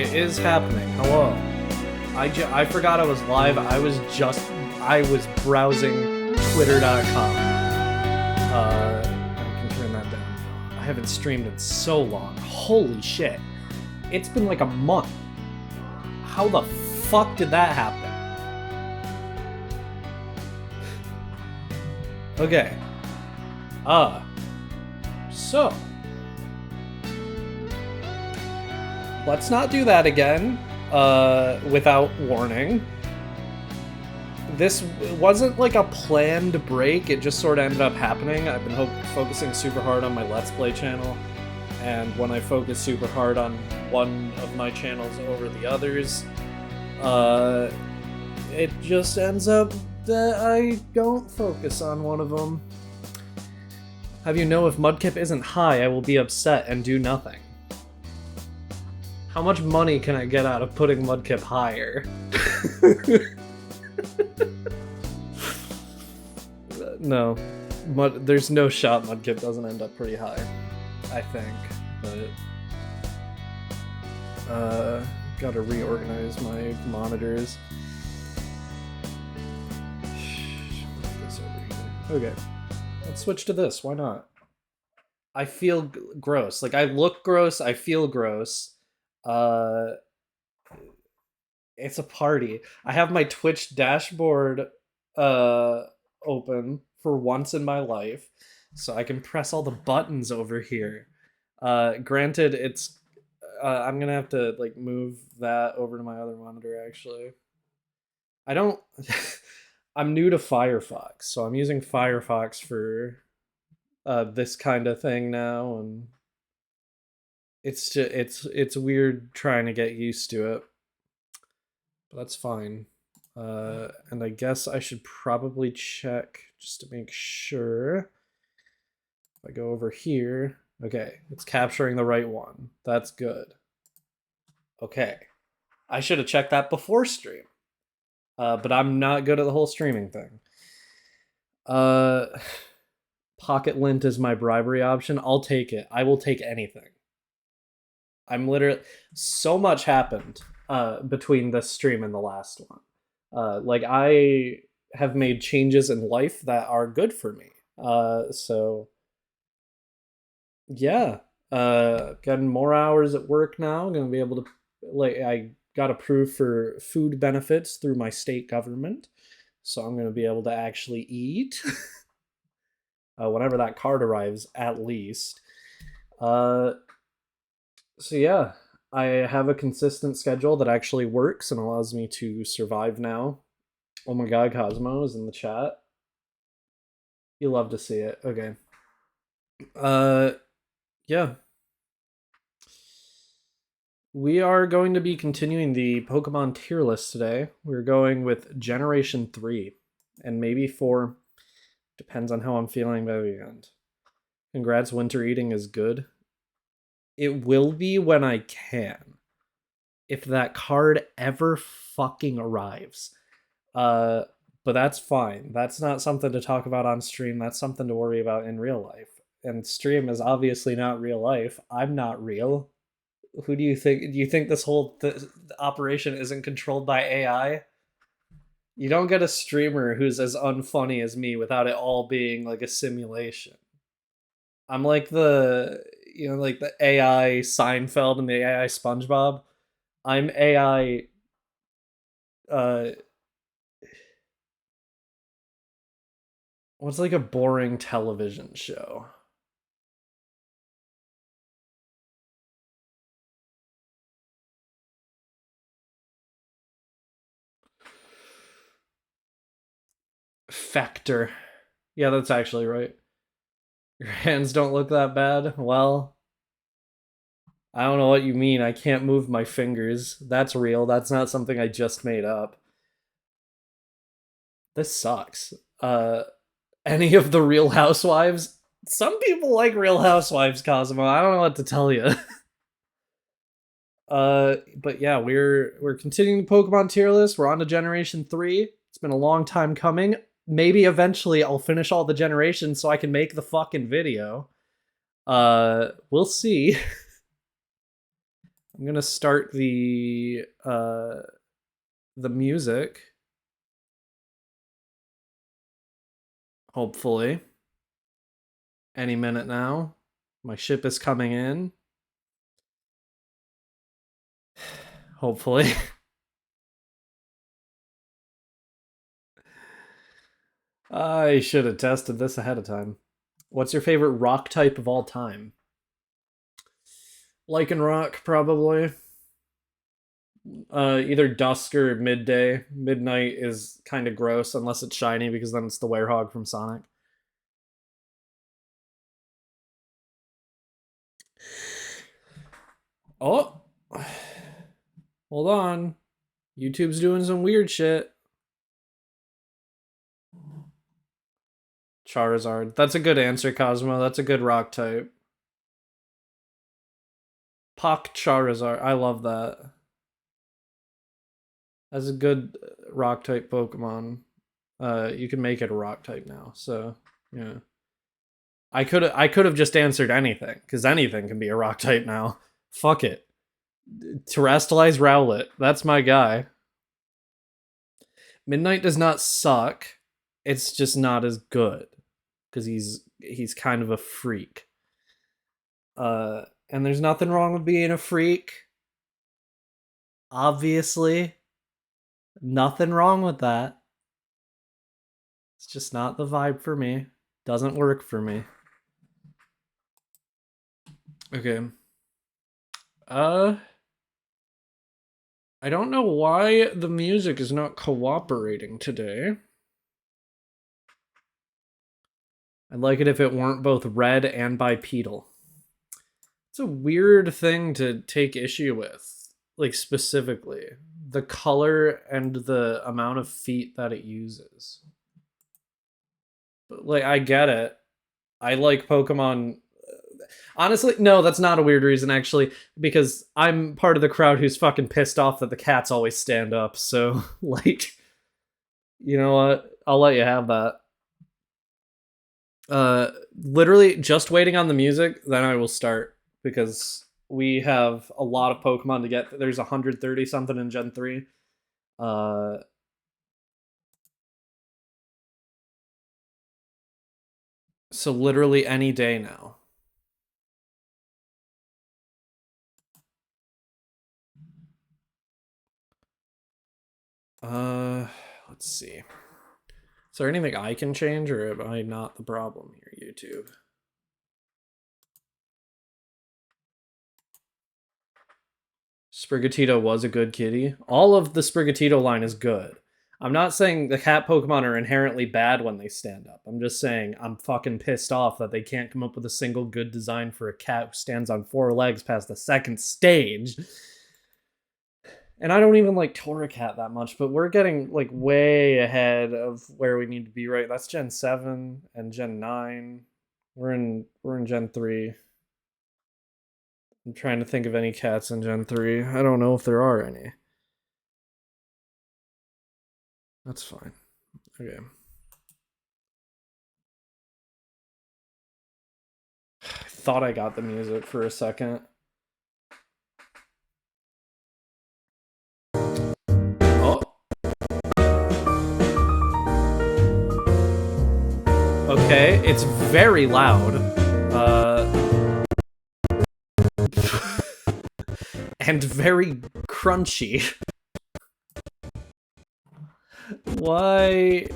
it is happening. Hello. I forgot I was live. I was browsing twitter.com. I can turn that down. I haven't streamed in so long. Holy shit. It's been like a month. How the fuck did that happen? Okay. So. Let's not do that again, without warning. This wasn't like a planned break, it just sort of ended up happening. I've been focusing super hard on my Let's Play channel, and when I focus super hard on one of my channels over the others, it just ends up that I don't focus on one of them. Have you know if Mudkip isn't high, I will be upset and do nothing. How much money can I get out of putting Mudkip higher? No. There's no shot Mudkip doesn't end up pretty high. I think. But... gotta reorganize my monitors. Okay. Let's switch to this. Why not? I feel gross. Like, I look gross, I feel gross. It's a party. I have my Twitch dashboard open for once in my life, so I can press all the buttons over here. Granted, it's I'm gonna have to like move that over to my other monitor actually. I don't I'm new to Firefox, so I'm using Firefox for this kind of thing now, and it's just it's weird trying to get used to it, but that's fine. And I guess I should probably check just to make sure. If I go over here, okay, it's capturing the right one. That's good. Okay, I should have checked that before stream, but I'm not good at the whole streaming thing. Pocket lint is my bribery option. I'll take it. I will take anything. I'm literally... So much happened between this stream and the last one. Like, I have made changes in life that are good for me. So... Yeah. Getting more hours at work now. I'm gonna be able to... Like, I got approved for food benefits through my state government. So I'm gonna be able to actually eat. Whenever that card arrives, at least. So yeah, I have a consistent schedule that actually works and allows me to survive now. Oh my god, Cosmo is in the chat. You love to see it. Okay. Yeah. We are going to be continuing the Pokemon tier list today. We're going with Generation 3 and maybe 4. Depends on how I'm feeling by the end. Congrats, Winter Eating is good. It will be when I can. If that card ever fucking arrives. But that's fine. That's not something to talk about on stream. That's something to worry about in real life. And stream is obviously not real life. I'm not real. Who do you think? Do you think this whole operation isn't controlled by AI? You don't get a streamer who's as unfunny as me without it all being like a simulation. I'm like the, you know, like the AI Seinfeld and the AI SpongeBob. I'm AI, what's like a boring television show? Factor. Yeah, that's actually right. Your hands don't look that bad. Well, I don't know what you mean. I can't move my fingers. That's real. That's not something I just made up. This sucks. Any of the Real Housewives? Some people like Real Housewives, Cosmo. I don't know what to tell you. But yeah, we're continuing the Pokemon tier list. We're on to Generation 3. It's been a long time coming. Maybe eventually I'll finish all the generations so I can make the fucking video. We'll see. I'm gonna start the music. Hopefully. Any minute now. My ship is coming in. Hopefully. I should have tested this ahead of time. What's your favorite rock type of all time? Lichen rock, probably. Either dusk or midday. Midnight is kind of gross unless it's shiny because then it's the werehog from Sonic. Oh, hold on. YouTube's doing some weird shit. Charizard. That's a good answer, Cosmo. That's a good rock type. Pock Charizard. I love that. That's a good rock type Pokemon. You can make it a rock type now, so yeah. I could have just answered anything, because anything can be a rock type now. Fuck it. Terrestrialize Rowlet. That's my guy. Midnight does not suck. It's just not as good. Because he's kind of a freak. And there's nothing wrong with being a freak. Obviously. Nothing wrong with that. It's just not the vibe for me. Doesn't work for me. Okay. I don't know why the music is not cooperating today. I'd like it if it weren't both red and bipedal. It's a weird thing to take issue with, like specifically. The color and the amount of feet that it uses. But, like, I get it. I like Pokemon. Honestly, no, that's not a weird reason, actually, because I'm part of the crowd who's fucking pissed off that the cats always stand up, so, like, you know what? I'll let you have that. Literally, just waiting on the music, then I will start, because we have a lot of Pokemon to get. There's 130 something in Gen 3. So literally any day now. Let's see. Is there anything I can change, or am I not the problem here, YouTube? Sprigatito was a good kitty. All of the Sprigatito line is good. I'm not saying the cat Pokemon are inherently bad when they stand up. I'm just saying I'm fucking pissed off that they can't come up with a single good design for a cat who stands on 4 legs past the second stage. And I don't even like Torracat that much, but we're getting like way ahead of where we need to be, right? That's Gen 7 and Gen 9. We're in Gen 3. I'm trying to think of any cats in Gen 3. I don't know if there are any. That's fine. Okay. I thought I got the music for a second. Oh. Okay, it's very loud. And very crunchy. Why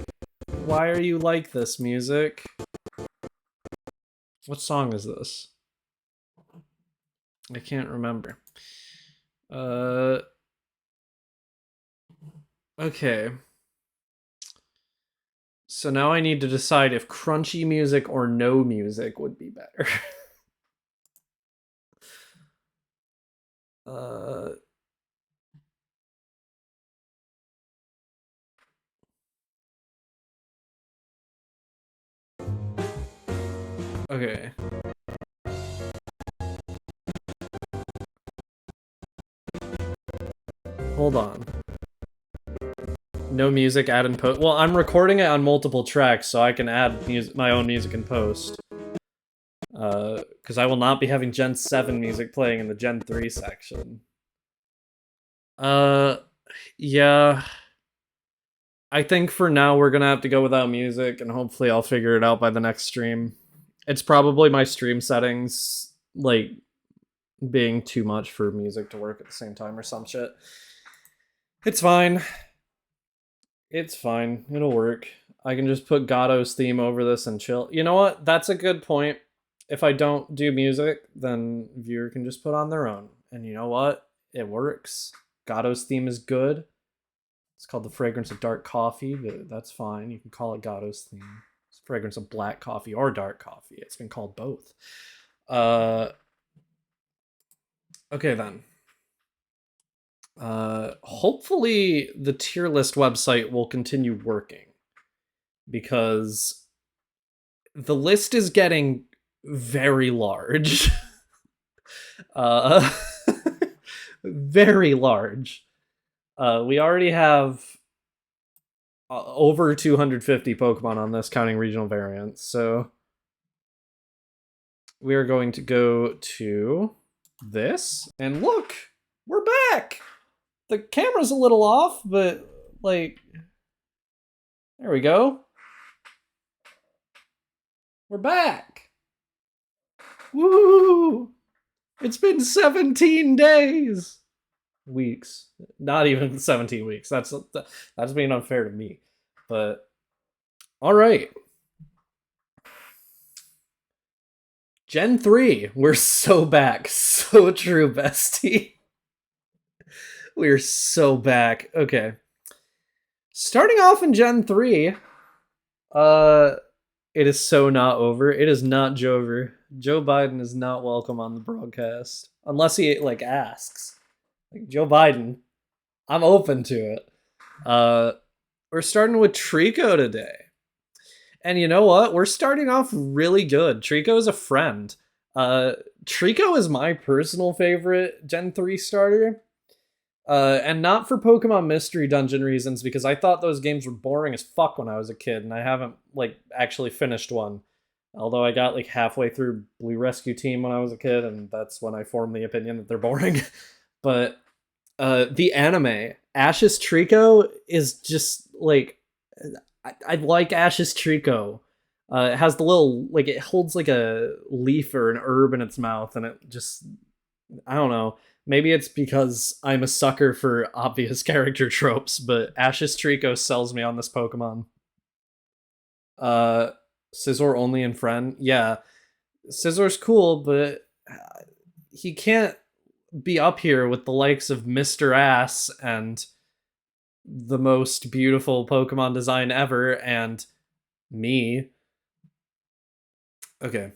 are you like this, music? What song is this? I can't remember. Okay. So now I need to decide if crunchy music or no music would be better. Okay. Hold on. No music, add in post. Well, I'm recording it on multiple tracks, so I can add my own music in post. Because I will not be having Gen 7 music playing in the Gen 3 section. Uh, yeah. I think for now we're gonna have to go without music, and hopefully I'll figure it out by the next stream. It's probably my stream settings, like, being too much for music to work at the same time or some shit. It's fine. It's fine. It'll work. I can just put Gatto's theme over this and chill. You know what? That's a good point. If I don't do music, then viewer can just put on their own. And you know what? It works. Gatto's theme is good. It's called the fragrance of dark coffee, but that's fine. You can call it Gatto's theme. It's fragrance of black coffee or dark coffee. It's been called both. Okay then. Hopefully the tier list website will continue working, because the list is getting very large. uh, very large. We already have over 250 Pokemon on this, counting regional variants. So we are going to go to this, and look, we're back. The camera's a little off, but like, there we go. We're back. Woo! It's been 17 days. Weeks. Not even 17 weeks. That's being unfair to me. But all right. Gen 3. We're so back. So true, bestie. We're so back. Okay. Starting off in Gen 3, it is so not over. It is not Jover. Joe Biden is not welcome on the broadcast. Unless he, like, asks. Like, Joe Biden, I'm open to it. We're starting with Trico today. And you know what? We're starting off really good. Trico is a friend. Trico is my personal favorite Gen 3 starter. And not for Pokemon Mystery Dungeon reasons, because I thought those games were boring as fuck when I was a kid, and I haven't, like, actually finished one. Although I got, like, halfway through Blue Rescue Team when I was a kid, and that's when I formed the opinion that they're boring. But the anime, Ash's Trico, is just, like, I like Ash's Trico. It has the little, like, it holds, like, a leaf or an herb in its mouth, and it just, I don't know. Maybe it's because I'm a sucker for obvious character tropes, but Ash's Trico sells me on this Pokemon. Scizor only in friend? Yeah. Scizor's cool, but he can't be up here with the likes of Mr. Ass and the most beautiful Pokemon design ever and me. Okay.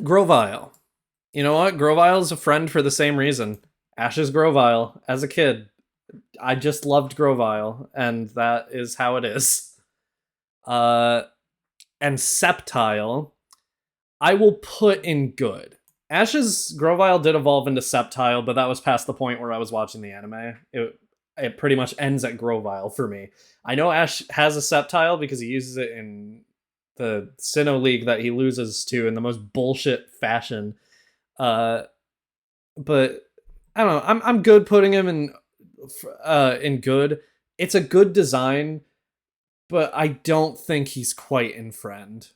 Grovyle. You know what? Grovyle is a friend for the same reason. Ash's Grovyle. As a kid, I just loved Grovyle, and that is how it is. And Sceptile, I will put in good. Ash's Grovyle did evolve into Sceptile, but that was past the point where I was watching the anime. It pretty much ends at Grovyle for me. I know Ash has a Sceptile because he uses it in the Sinnoh League that he loses to in the most bullshit fashion. But I don't know. I'm good putting him in good. It's a good design, but I don't think he's quite in friend.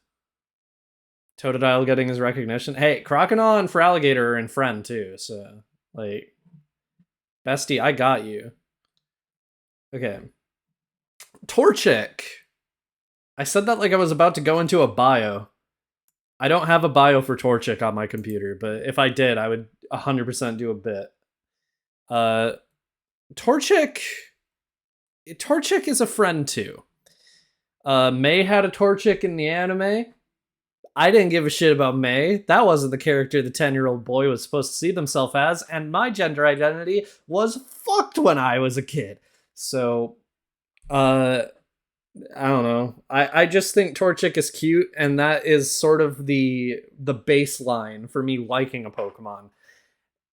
Totodile getting his recognition. Hey, Croconaw and Feraligatr are in friend too, so, like, bestie, I got you. Okay. Torchic. I said that like I was about to go into a bio. I don't have a bio for Torchic on my computer, but if I did, I would 100% do a bit. Torchic is a friend too. May had a Torchic in the anime. I didn't give a shit about May. That wasn't the character the 10-year-old boy was supposed to see themselves as, and my gender identity was fucked when I was a kid. So, I don't know. I just think Torchic is cute, and that is sort of the baseline for me liking a Pokemon.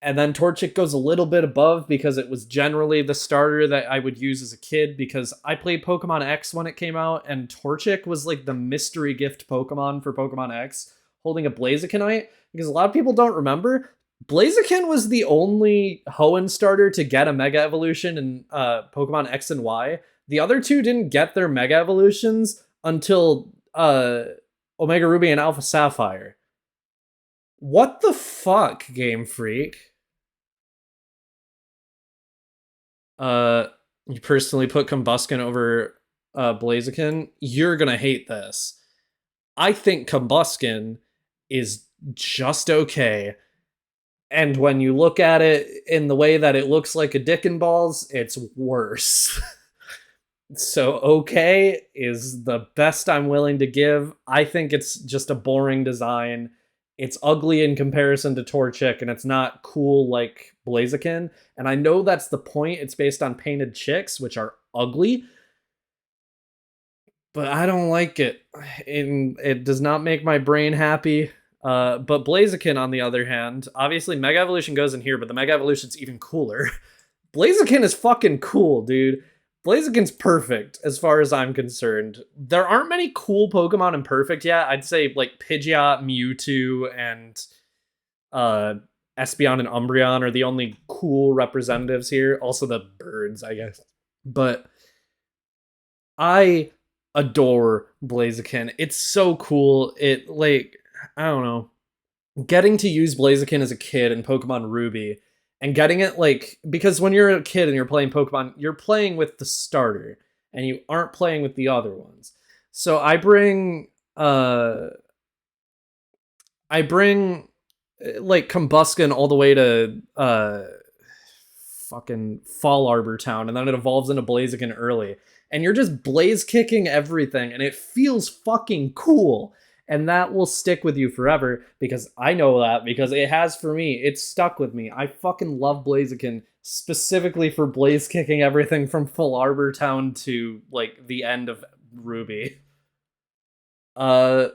And then Torchic goes a little bit above because it was generally the starter that I would use as a kid, because I played Pokemon X when it came out, and Torchic was like the mystery gift Pokemon for Pokemon X, holding a Blazikenite, because a lot of people don't remember. Blaziken was the only Hoenn starter to get a Mega Evolution in Pokemon X and Y. The other two didn't get their Mega Evolutions until Omega Ruby and Alpha Sapphire. What the fuck, Game Freak? You personally put Combusken over Blaziken? You're gonna hate this. I think Combusken is just okay. And when you look at it in the way that it looks like a dick and balls, it's worse. So okay is the best I'm willing to give. I think it's just a boring design. It's ugly in comparison to Torchic, and it's not cool like Blaziken. And I know that's the point. It's based on painted chicks, which are ugly. But I don't like it. It does not make my brain happy. But Blaziken, on the other hand, obviously Mega Evolution goes in here, but the Mega Evolution's even cooler. Blaziken is fucking cool, dude. Blaziken's perfect as far as I'm concerned. There aren't many cool Pokemon in perfect yet. I'd say like Pidgeot, Mewtwo, and Espeon and Umbreon are the only cool representatives here. Also the birds, I guess. But I adore Blaziken. It's so cool. It like I don't know. Getting to use Blaziken as a kid in Pokemon Ruby and getting it like because when you're a kid and you're playing Pokemon, you're playing with the starter and you aren't playing with the other ones. So I bring like Combusken all the way to fucking Fall Arbor Town, and then it evolves into Blaziken early. And you're just blaze kicking everything, and it feels fucking cool. And that will stick with you forever because I know that because it has for me. It's stuck with me. I fucking love Blaziken specifically for blaze kicking everything from Full Arbor Town to like the end of Ruby. Mudkip.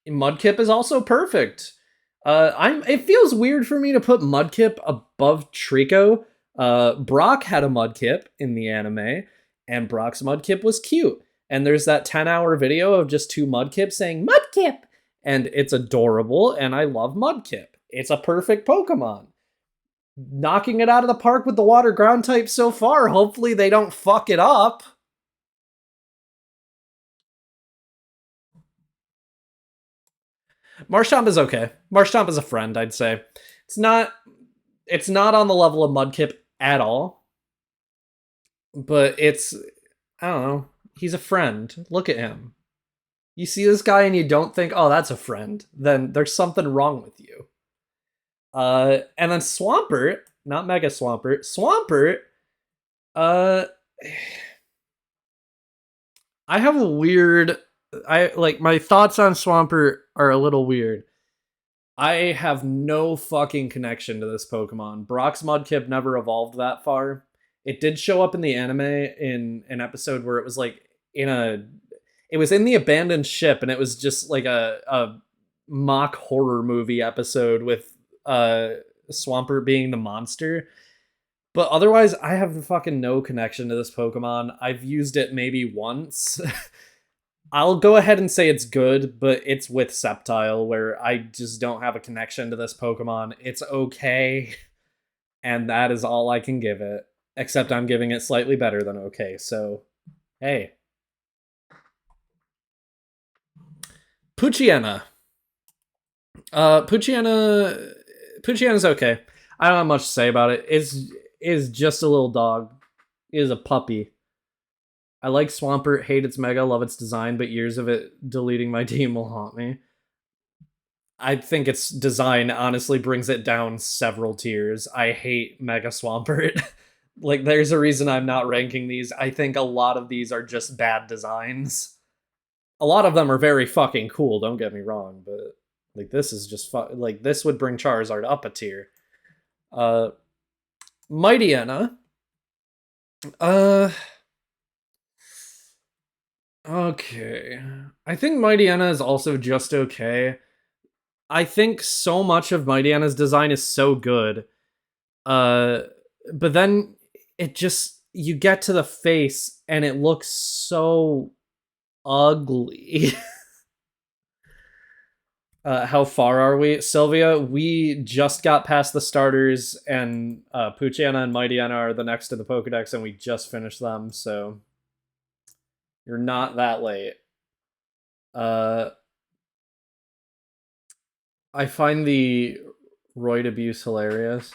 Mudkip is also perfect. It feels weird for me to put Mudkip above Trico. Brock had a Mudkip in the anime, and Brock's Mudkip was cute. And there's that 10-hour video of just two Mudkips saying Mudkip, and it's adorable, and I love Mudkip. It's a perfect Pokemon. Knocking it out of the park with the water ground type so far. Hopefully they don't fuck it up. Marshtomp is okay. Marshtomp is a friend, I'd say. It's not on the level of Mudkip at all. But it's I don't know. He's a friend. Look at him. You see this guy and you don't think, oh, that's a friend, then there's something wrong with you. And then Swampert, not Mega Swampert, Swampert, I have a weird, my thoughts on Swampert are a little weird. I have no fucking connection to this Pokemon. Brock's Mudkip never evolved that far. It did show up in the anime in an episode where it was like it was in the abandoned ship, and it was just like a mock horror movie episode with Swampert being the monster. But otherwise, I have fucking no connection to this Pokemon. I've used it maybe once. I'll go ahead and say it's good, but it's with Sceptile, where I just don't have a connection to this Pokemon. It's okay, and that is all I can give it. Except I'm giving it slightly better than okay, so hey. Poochyena. Poochyena's okay. I don't have much to say about it. It's just a little dog. It is a puppy. I like Swampert, hate its mega, love its design, but years of it deleting my team will haunt me. I think its design honestly brings it down several tiers. I hate Mega Swampert. Like, there's a reason I'm not ranking these. I think a lot of these are just bad designs. A lot of them are very fucking cool, don't get me wrong, but like this is just like this would bring Charizard up a tier. Mightyena. Okay. I think Mightyena is also just okay. I think so much of Mightyena's design is so good. But then it just you get to the face and it looks so ugly. How far are we? Sylvia, we just got past the starters, and Poochyena and Mightyena are the next to the Pokedex, and we just finished them, so you're not that late. Uh, I find the roid abuse hilarious.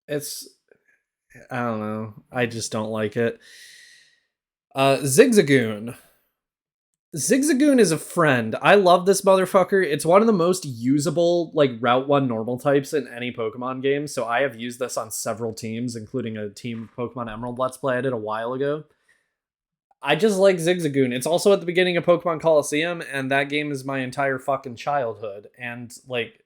It's, I don't know. I just don't like it. Zigzagoon. Zigzagoon is a friend. I love this motherfucker. It's one of the most usable, like, Route 1 normal types in any Pokemon game, so I have used this on several teams, including a team Pokemon Emerald Let's Play I did a while ago. I just like Zigzagoon. It's also at the beginning of Pokemon Coliseum, and that game is my entire fucking childhood. And, like,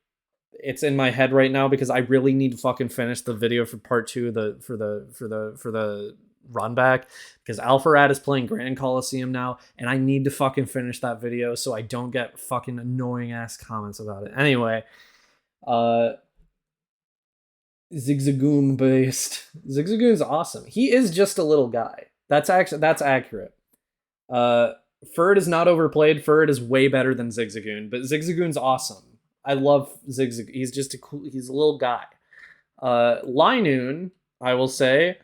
it's in my head right now because I really need to fucking finish the video for part 2 of the run back, because Alpharad is playing Grand Coliseum now, and I need to fucking finish that video so I don't get fucking annoying ass comments about it. Anyway, Zigzagoon based. Zigzagoon's awesome. He is just a little guy. That's accurate. Furret is not overplayed. Furret is way better than Zigzagoon, but Zigzagoon's awesome. I love Zigzagoon. He's just he's a little guy. Linoon, I will say,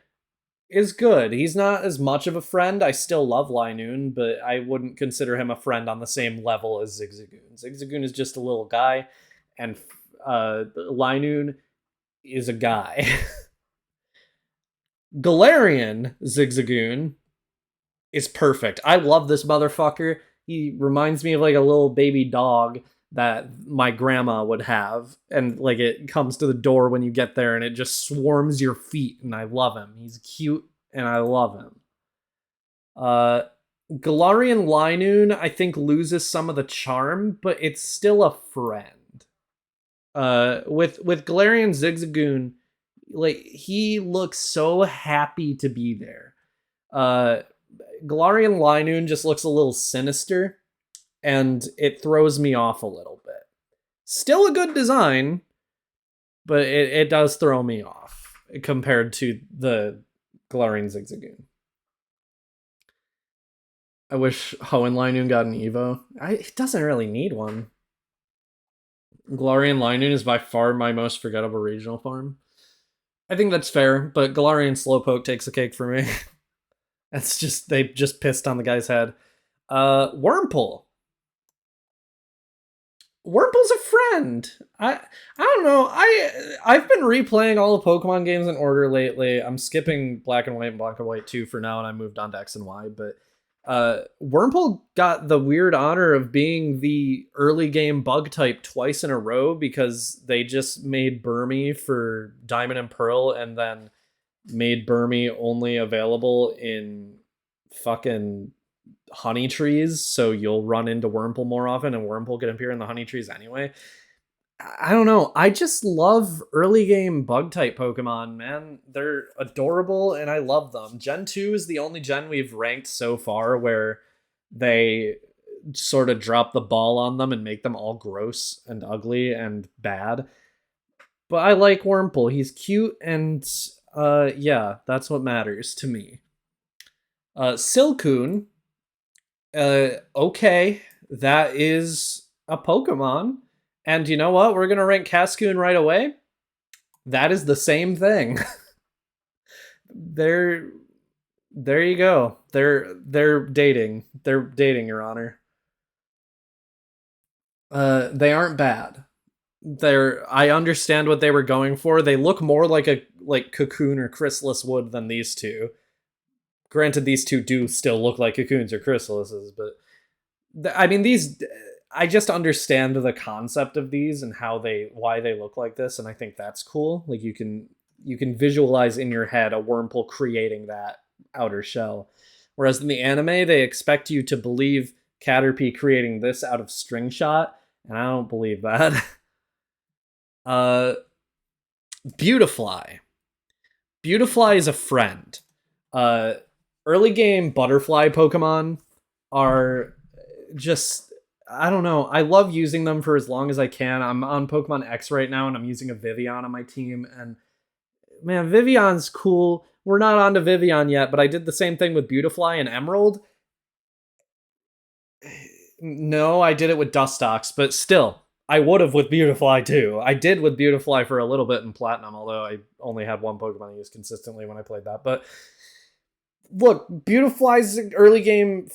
is good. He's not as much of a friend. I still love Linoon, but I wouldn't consider him a friend on the same level as Zigzagoon. Zigzagoon is just a little guy, and Linoon is a guy. Galarian Zigzagoon is perfect. I love this motherfucker. He reminds me of like a little baby dog that my grandma would have, and like it comes to the door when you get there and it just swarms your feet, and I love him. He's cute and I love him. Galarian Linoon I think loses some of the charm, but it's still a friend. With Galarian Zigzagoon, like, he looks so happy to be there. Galarian Linoon just looks a little sinister, and it throws me off a little bit. Still a good design, but it does throw me off compared to the Galarian Zigzagoon. I wish Hoenn Linoon got an Evo. It doesn't really need one. Galarian Linoon is by far my most forgettable regional farm. I think that's fair, but Galarian Slowpoke takes the cake for me. That's just, they just pissed on the guy's head. Wurmple. Wurmple's a friend. I don't know. I've been replaying all the Pokemon games in order lately. I'm skipping Black and White and Black and White 2 for now, and I moved on to X and Y, but Wurmple got the weird honor of being the early game bug type twice in a row because they just made Burmy for Diamond and Pearl and then made Burmy only available in fucking honey trees, so you'll run into Wurmple more often and Wurmple can appear in the honey trees anyway. I don't know. I just love early game bug type Pokemon, man. They're adorable and I love them. Gen 2 is the only gen we've ranked so far where they sort of drop the ball on them and make them all gross and ugly and bad. But I like Wurmple. He's cute and yeah, that's what matters to me. Silcoon. Okay, that is a Pokemon. And you know what? We're going to rank Cascoon right away. That is the same thing. There you go. They're dating. They're dating, Your Honor. They aren't bad. I understand what they were going for. They look more like Cocoon or Chrysalis would than these two. Granted, these two do still look like Cocoons or Chrysalises, but I mean, I just understand the concept of these and why they look like this, and I think that's cool. Like, you can visualize in your head a Wurmple creating that outer shell. Whereas in the anime, they expect you to believe Caterpie creating this out of String Shot, and I don't believe that. Beautifly. Beautifly is a friend. Early game butterfly Pokemon are just, I don't know. I love using them for as long as I can. I'm on Pokemon X right now, and I'm using a Vivillon on my team. And man, Vivillon's cool. We're not on to Vivillon yet, but I did the same thing with Beautifly and Emerald. No, I did it with Dustox, but still, I would have with Beautifly too. I did with Beautifly for a little bit in Platinum, although I only had one Pokemon I used consistently when I played that. But look, Beautifly's early game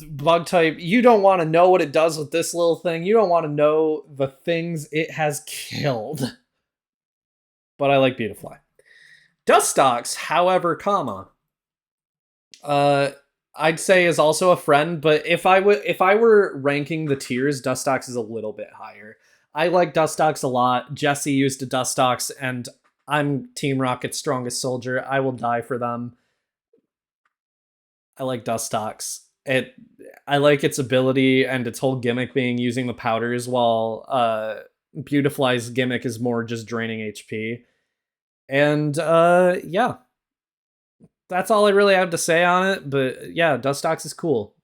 bug type. You don't want to know what it does with this little thing. You don't want to know the things it has killed. But I like Beautifly. Dustox, however, I'd say is also a friend, but if I were ranking the tiers, Dustox is a little bit higher. I like Dustox a lot. Jesse used a Dustox, and I'm Team Rocket's strongest soldier. I will die for them. I like Dustox. I like its ability and its whole gimmick being using the powders, while Beautifly's gimmick is more just draining HP. And yeah, that's all I really have to say on it. But yeah, Dustox is cool.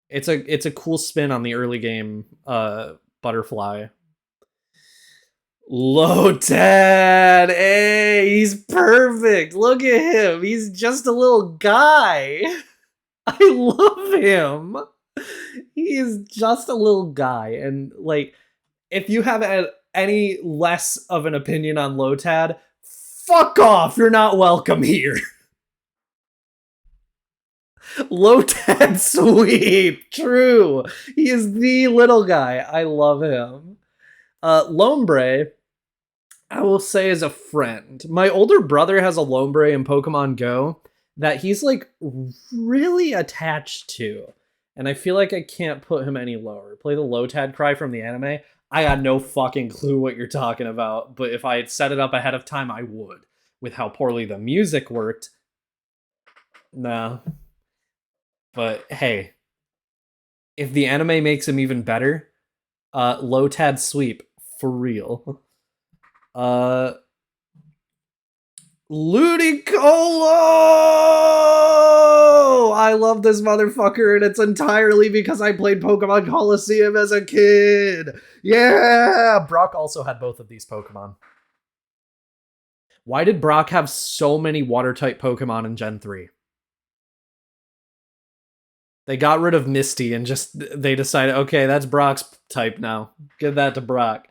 It's a cool spin on the early game Butterfly. Lotad, hey, he's perfect. Look at him. He's just a little guy. I love him. He is just a little guy, and like, if you have any less of an opinion on Lotad, fuck off. You're not welcome here. Lotad sweep. True. He is the little guy. I love him. Lombre, I will say, is a friend. My older brother has a Lombre in Pokemon Go that he's like really attached to. And I feel like I can't put him any lower. Play the Lotad cry from the anime. I got no fucking clue what you're talking about, but if I had set it up ahead of time, I would. With how poorly the music worked. Nah. But hey, if the anime makes him even better, Lotad sweep for real. Ludicolo! I love this motherfucker, and it's entirely because I played Pokemon Coliseum as a kid. Yeah! Brock also had both of these Pokemon. Why did Brock have so many water-type Pokemon in Gen 3? They got rid of Misty and they decided, okay, that's Brock's type now. Give that to Brock.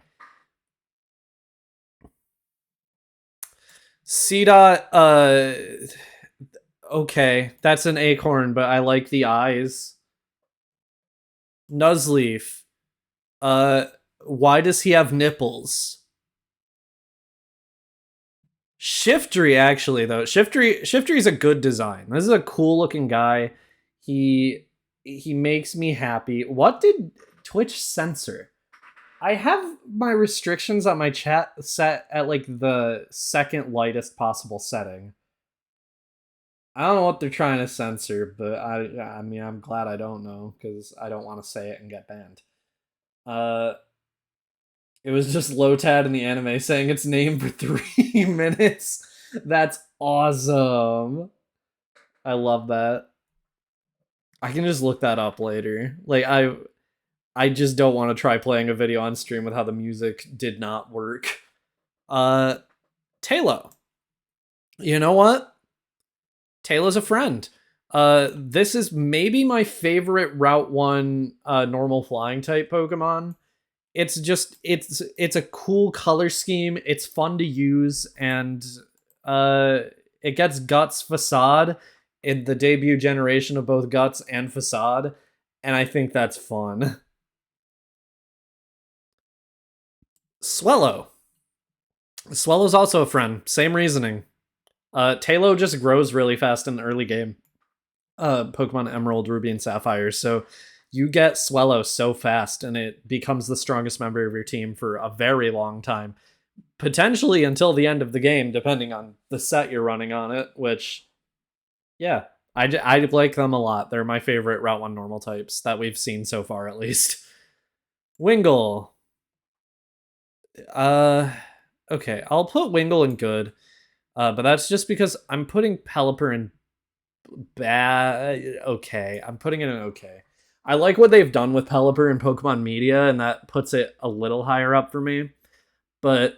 C-Dot, okay, that's an acorn, but I like the eyes. Nuzleaf, why does he have nipples? Shiftry, actually, though. Shiftry's a good design. This is a cool looking guy. He makes me happy. What did Twitch censor? I have my restrictions on my chat set at like the second lightest possible setting. I don't know what they're trying to censor, but I mean, I'm glad I don't know, because I don't want to say it and get banned. It was just Lotad in the anime saying its name for 3 minutes. That's awesome. I love that. I can just look that up later. Like, I just don't want to try playing a video on stream with how the music did not work. Tailo. You know what? Tailo's a friend. This is maybe my favorite Route 1 normal flying type Pokemon. It's just, it's a cool color scheme. It's fun to use, and it gets Guts Facade in the debut generation of both Guts and Facade, and I think that's fun. Swellow. Swellow's also a friend. Same reasoning. Tailo just grows really fast in the early game. Pokemon Emerald, Ruby, and Sapphire. So you get Swellow so fast, and it becomes the strongest member of your team for a very long time. Potentially until the end of the game, depending on the set you're running on it, which, yeah, I like them a lot. They're my favorite Route 1 normal types that we've seen so far, at least. Wingull. Okay, I'll put Wingull in good. But that's just because I'm putting Pelipper in bad. Okay, I'm putting it in okay. I like what they've done with Pelipper in Pokemon Media, and that puts it a little higher up for me. But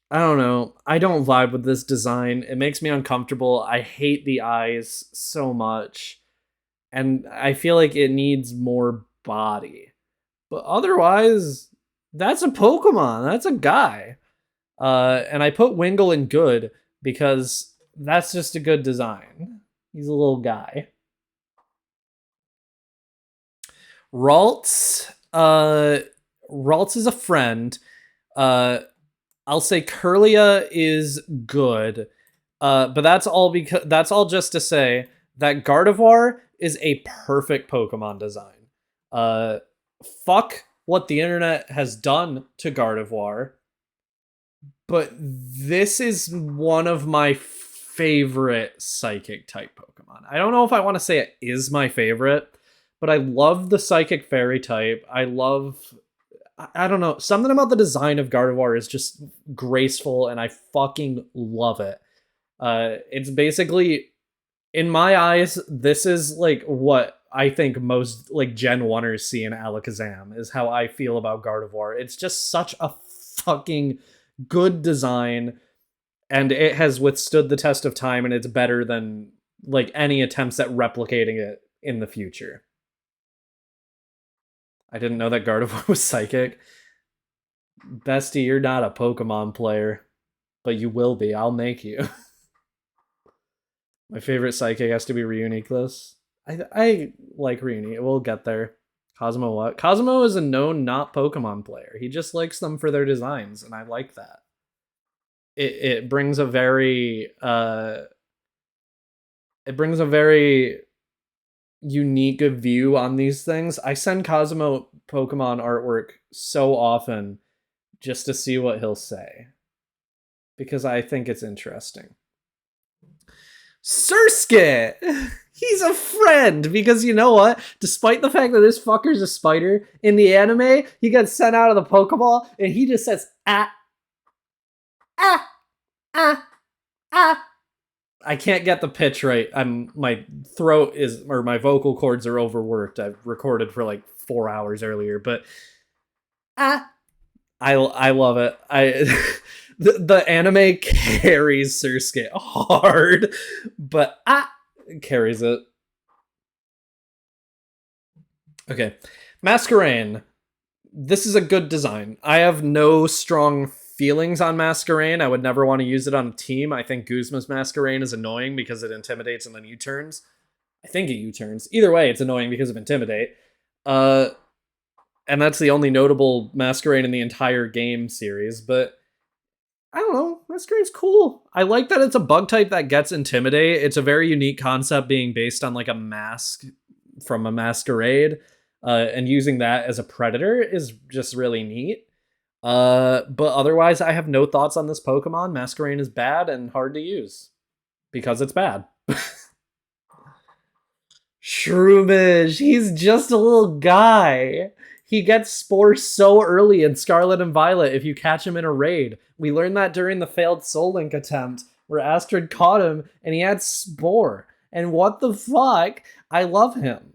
I don't know. I don't vibe with this design. It makes me uncomfortable. I hate the eyes so much. And I feel like it needs more body. But otherwise, that's a Pokemon. That's a guy. And I put Wingull in good because that's just a good design. He's a little guy. Ralts. Ralts is a friend. I'll say Kirlia is good. But that's all just to say that Gardevoir is a perfect Pokemon design. Fuck what the internet has done to Gardevoir, but this is one of my favorite psychic type Pokemon. I don't know if I want to say it is my favorite, but I love the psychic fairy type. I don't know, something about the design of Gardevoir is just graceful and I fucking love it. It's basically, in my eyes, this is like what I think most like Gen 1ers see in Alakazam is how I feel about Gardevoir. It's just such a fucking good design, and it has withstood the test of time, and it's better than like any attempts at replicating it in the future. I didn't know that Gardevoir was psychic. Bestie, you're not a Pokemon player, but you will be. I'll make you. My favorite psychic has to be Reuniclus. I like Reuni. We'll get there. Cosmo what? Cosmo is a known not Pokemon player. He just likes them for their designs, and I like that. It brings a very unique view on these things. I send Cosmo Pokemon artwork so often just to see what he'll say, because I think it's interesting. Surskit! He's a friend, because you know what? Despite the fact that this fucker's a spider, in the anime, he gets sent out of the Pokeball, and he just says, ah, ah, ah, ah. I can't get the pitch right. My throat is, or my vocal cords are overworked. I've recorded for like 4 hours earlier, but I love it. The anime carries Surskit hard, but carries it. Okay, Masquerain. This is a good design. I have no strong feelings on Masquerain. I would never want to use it on a team. I think Guzma's Masquerain is annoying because it intimidates and then U-turns. I think it U-turns. Either way, it's annoying because of Intimidate. And that's the only notable Masquerain in the entire game series, but I don't know. Masquerain's cool. I like that it's a bug type that gets Intimidate. It's a very unique concept being based on like a mask from a masquerade. And using that as a predator is just really neat. But otherwise, I have no thoughts on this Pokemon. Masquerain is bad and hard to use because it's bad. Shroomish, he's just a little guy. He gets Spore so early in Scarlet and Violet if you catch him in a raid. We learned that during the failed Soul Link attempt, where Astrid caught him and he had Spore. And what the fuck? I love him.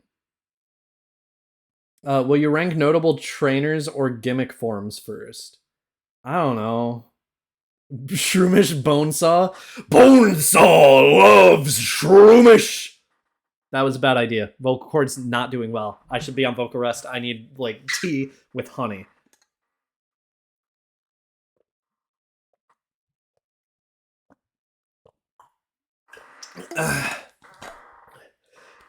Will you rank notable trainers or gimmick forms first? I don't know. Shroomish Bonesaw? Bonesaw loves Shroomish! That was a bad idea. Vocal cords not doing well. I should be on vocal rest. I need, like, tea with honey.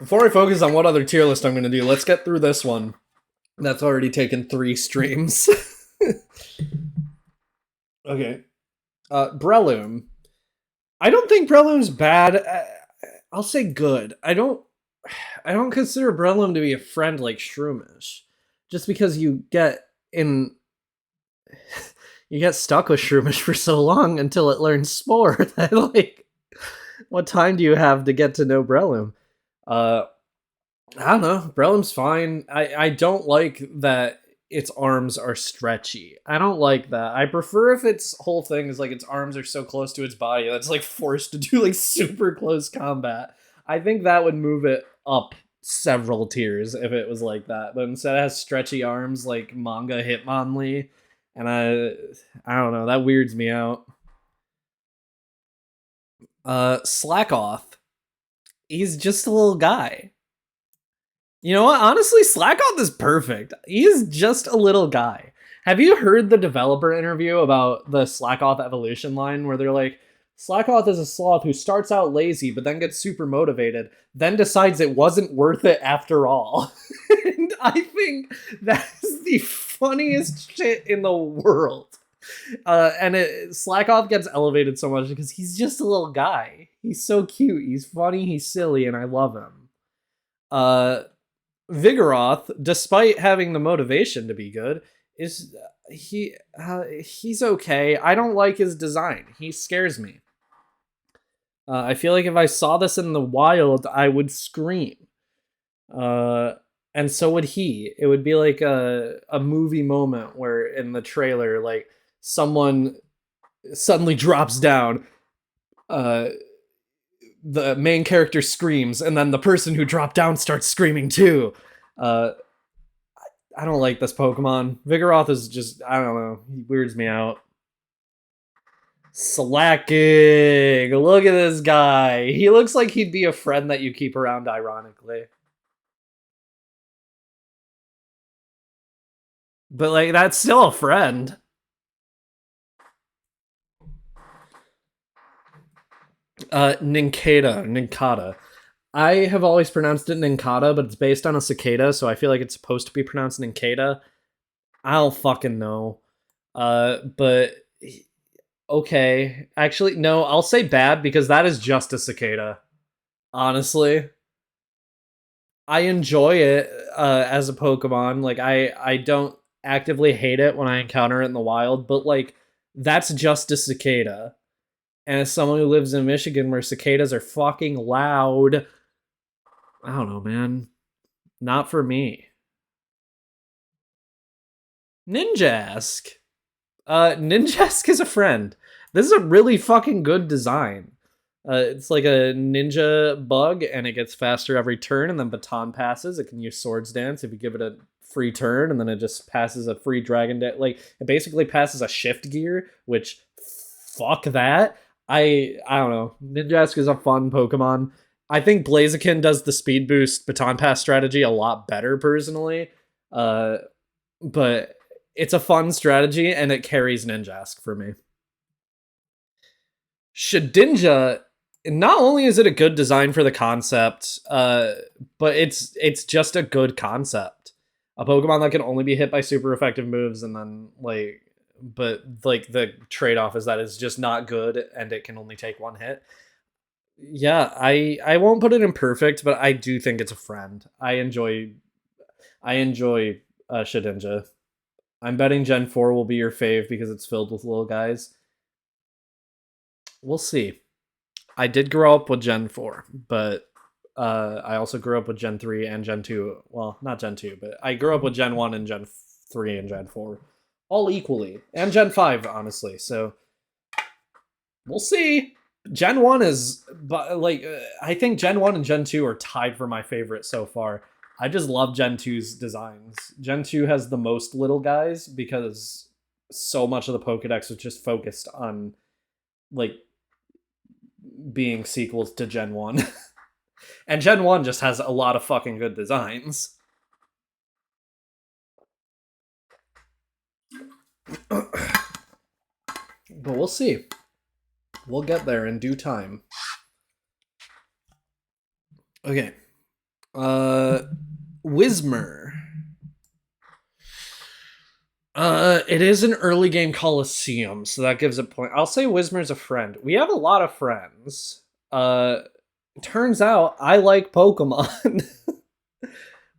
Before I focus on what other tier list I'm going to do, let's get through this one. That's already taken 3 streams. Okay. Breloom. I don't think Breloom's bad. I'll say good. I don't consider Breloom to be a friend like Shroomish. Just because you get stuck with Shroomish for so long until it learns Spore. That, like, what time do you have to get to know Breloom? I don't know. Breloom's fine. I don't like that its arms are stretchy. I don't like that. I prefer if its whole thing is like its arms are so close to its body that's like forced to do like super close combat. I think that would move it up several tiers if it was like that. But instead it has stretchy arms like manga Hitmonlee. And I don't know, that weirds me out. Slackoth. He's just a little guy. You know what? Honestly, Slackoth is perfect. He's just a little guy. Have you heard the developer interview about the Slackoth evolution line where they're like, Slackoth is a sloth who starts out lazy but then gets super motivated, then decides it wasn't worth it after all. And I think that's the funniest shit in the world. Slackoth gets elevated so much because he's just a little guy. He's so cute. He's funny. He's silly, and I love him. Uh, Vigoroth, despite having the motivation to be good, is he's okay. I don't like his design. He scares me. I feel like if I saw this in the wild, I would scream. And so would he. It would be like a movie moment where in the trailer, like someone suddenly drops down. The main character screams, and then the person who dropped down starts screaming too. Uh, I don't like this Pokemon. Vigoroth is just, I don't know, he weirds me out. Slacking. Look at this guy. He looks like he'd be a friend that you keep around ironically. But, like, that's still a friend. Nincada. I have always pronounced it Nincada, but it's based on a cicada, so I feel like it's supposed to be pronounced Nincada. I don't fucking know. But okay. Actually, no, I'll say bad because that is just a cicada. Honestly. I enjoy it as a Pokemon. Like I don't actively hate it when I encounter it in the wild, but like that's just a cicada. And as someone who lives in Michigan where cicadas are fucking loud, I don't know, man. Not for me. Ninjask. Ninjask is a friend. This is a really fucking good design. It's like a ninja bug, and it gets faster every turn, and then baton passes. It can use Swords Dance if you give it a free turn, and then it just passes a free Dragon Dance. Like, it basically passes a Shift Gear, which, fuck that. I don't know. Ninjask is a fun Pokemon. I think Blaziken does the speed boost baton pass strategy a lot better, personally. Uh, but it's a fun strategy, and it carries Ninjask for me. Shedinja, not only is it a good design for the concept, but it's just a good concept. A Pokemon that can only be hit by super effective moves, and then but like the trade off is that it's just not good, and it can only take one hit. Yeah, I won't put it in perfect, but I do think it's a friend. I enjoy Shedinja. I'm betting Gen 4 will be your fave because it's filled with little guys. We'll see. I did grow up with Gen 4, but I also grew up with Gen 3 and Gen 2. Well, not Gen 2, but I grew up with Gen 1 and Gen 3 and Gen 4. All equally. And Gen 5, honestly. So we'll see. Gen 1 is, like, I think Gen 1 and Gen 2 are tied for my favorite so far. I just love Gen 2's designs. Gen 2 has the most little guys because so much of the Pokedex was just focused on, like, being sequels to Gen 1. And Gen 1 just has a lot of fucking good designs. But we'll see. We'll get there in due time. Okay. Whismur. It is an early game Coliseum, so that gives a point. I'll say Whismur's a friend. We have a lot of friends. Turns out I like Pokemon.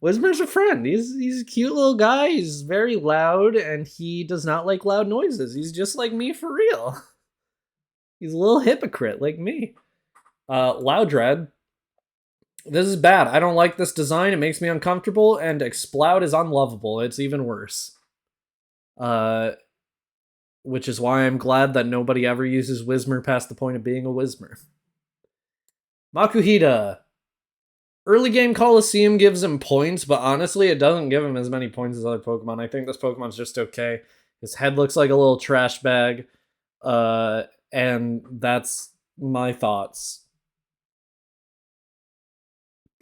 Whismur's a friend. He's a cute little guy. He's very loud, and he does not like loud noises. He's just like me for real. He's a little hypocrite like me. Loudred. This is bad. I don't like this design. It makes me uncomfortable, and Exploud is unlovable. It's even worse. Which is why I'm glad that nobody ever uses Whismur past the point of being a Whismur. Makuhita. Early game Coliseum gives him points, but honestly, it doesn't give him as many points as other Pokemon. I think this Pokemon's just okay. His head looks like a little trash bag. And that's my thoughts.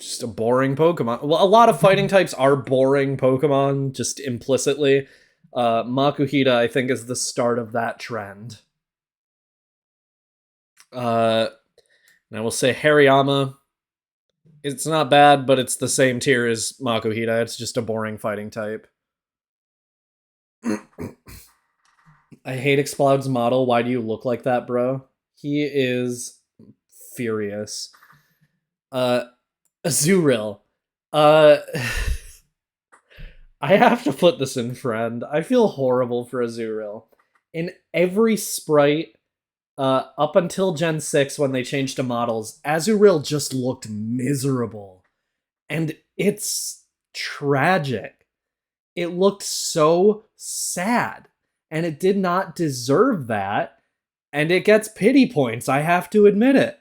just a boring Pokemon. Well, a lot of fighting types are boring Pokemon, just implicitly. Makuhita, I think, is the start of that trend. And I will say Hariyama. It's not bad, but it's the same tier as Makuhita. It's just a boring fighting type. I hate Exploud's model. Why do you look like that, bro? He is furious. Azurill. I have to put this in friend. I feel horrible for Azurill. In every sprite, up until Gen 6 when they changed to models, Azurill just looked miserable. And it's tragic. It looked so sad. And it did not deserve that. And it gets pity points, I have to admit it.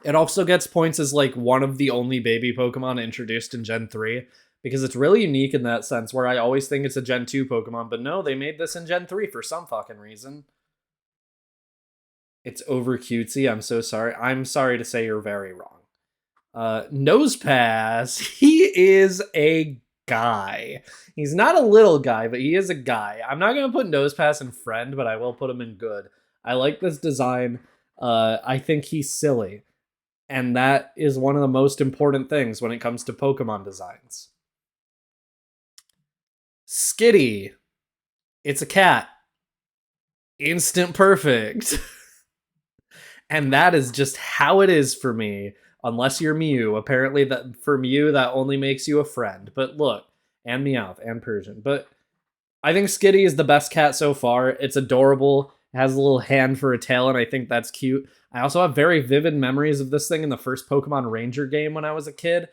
It also gets points as like one of the only baby Pokemon introduced in Gen 3. Because it's really unique in that sense, where I always think it's a Gen 2 Pokemon, but no, they made this in Gen 3 for some fucking reason. It's over cutesy, I'm so sorry. I'm sorry to say you're very wrong. Nosepass, he is a guy. He's not a little guy, but he is a guy. I'm not going to put Nosepass in friend, but I will put him in good. I like this design. I think he's silly. And that is one of the most important things when it comes to Pokemon designs. Skitty. It's a cat. Instant perfect. And that is just how it is for me. Unless you're Mew. Apparently that for Mew, that only makes you a friend. But look, and Meowth, and Persian. But I think Skitty is the best cat so far. It's adorable. It has a little hand for a tail, and I think that's cute. I also have very vivid memories of this thing in the first Pokemon Ranger game when I was a kid.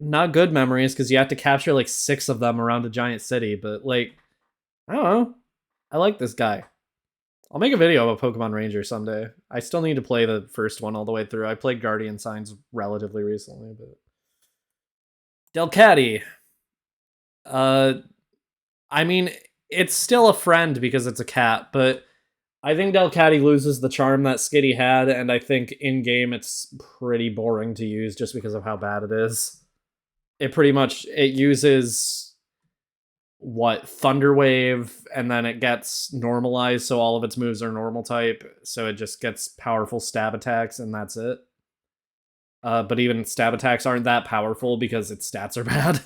Not good memories, because you have to capture like 6 of them around a giant city, but like, I don't know. I like this guy. I'll make a video about Pokemon Ranger someday. I still need to play the first one all the way through. I played Guardian Signs relatively recently, but... Delcatty. I mean, it's still a friend because it's a cat, but I think Delcatty loses the charm that Skitty had, and I think in-game it's pretty boring to use just because of how bad it is. It uses... Thunder Wave, and then it gets normalized, so all of its moves are normal type, so it just gets powerful stab attacks, and that's it. But even stab attacks aren't that powerful because its stats are bad.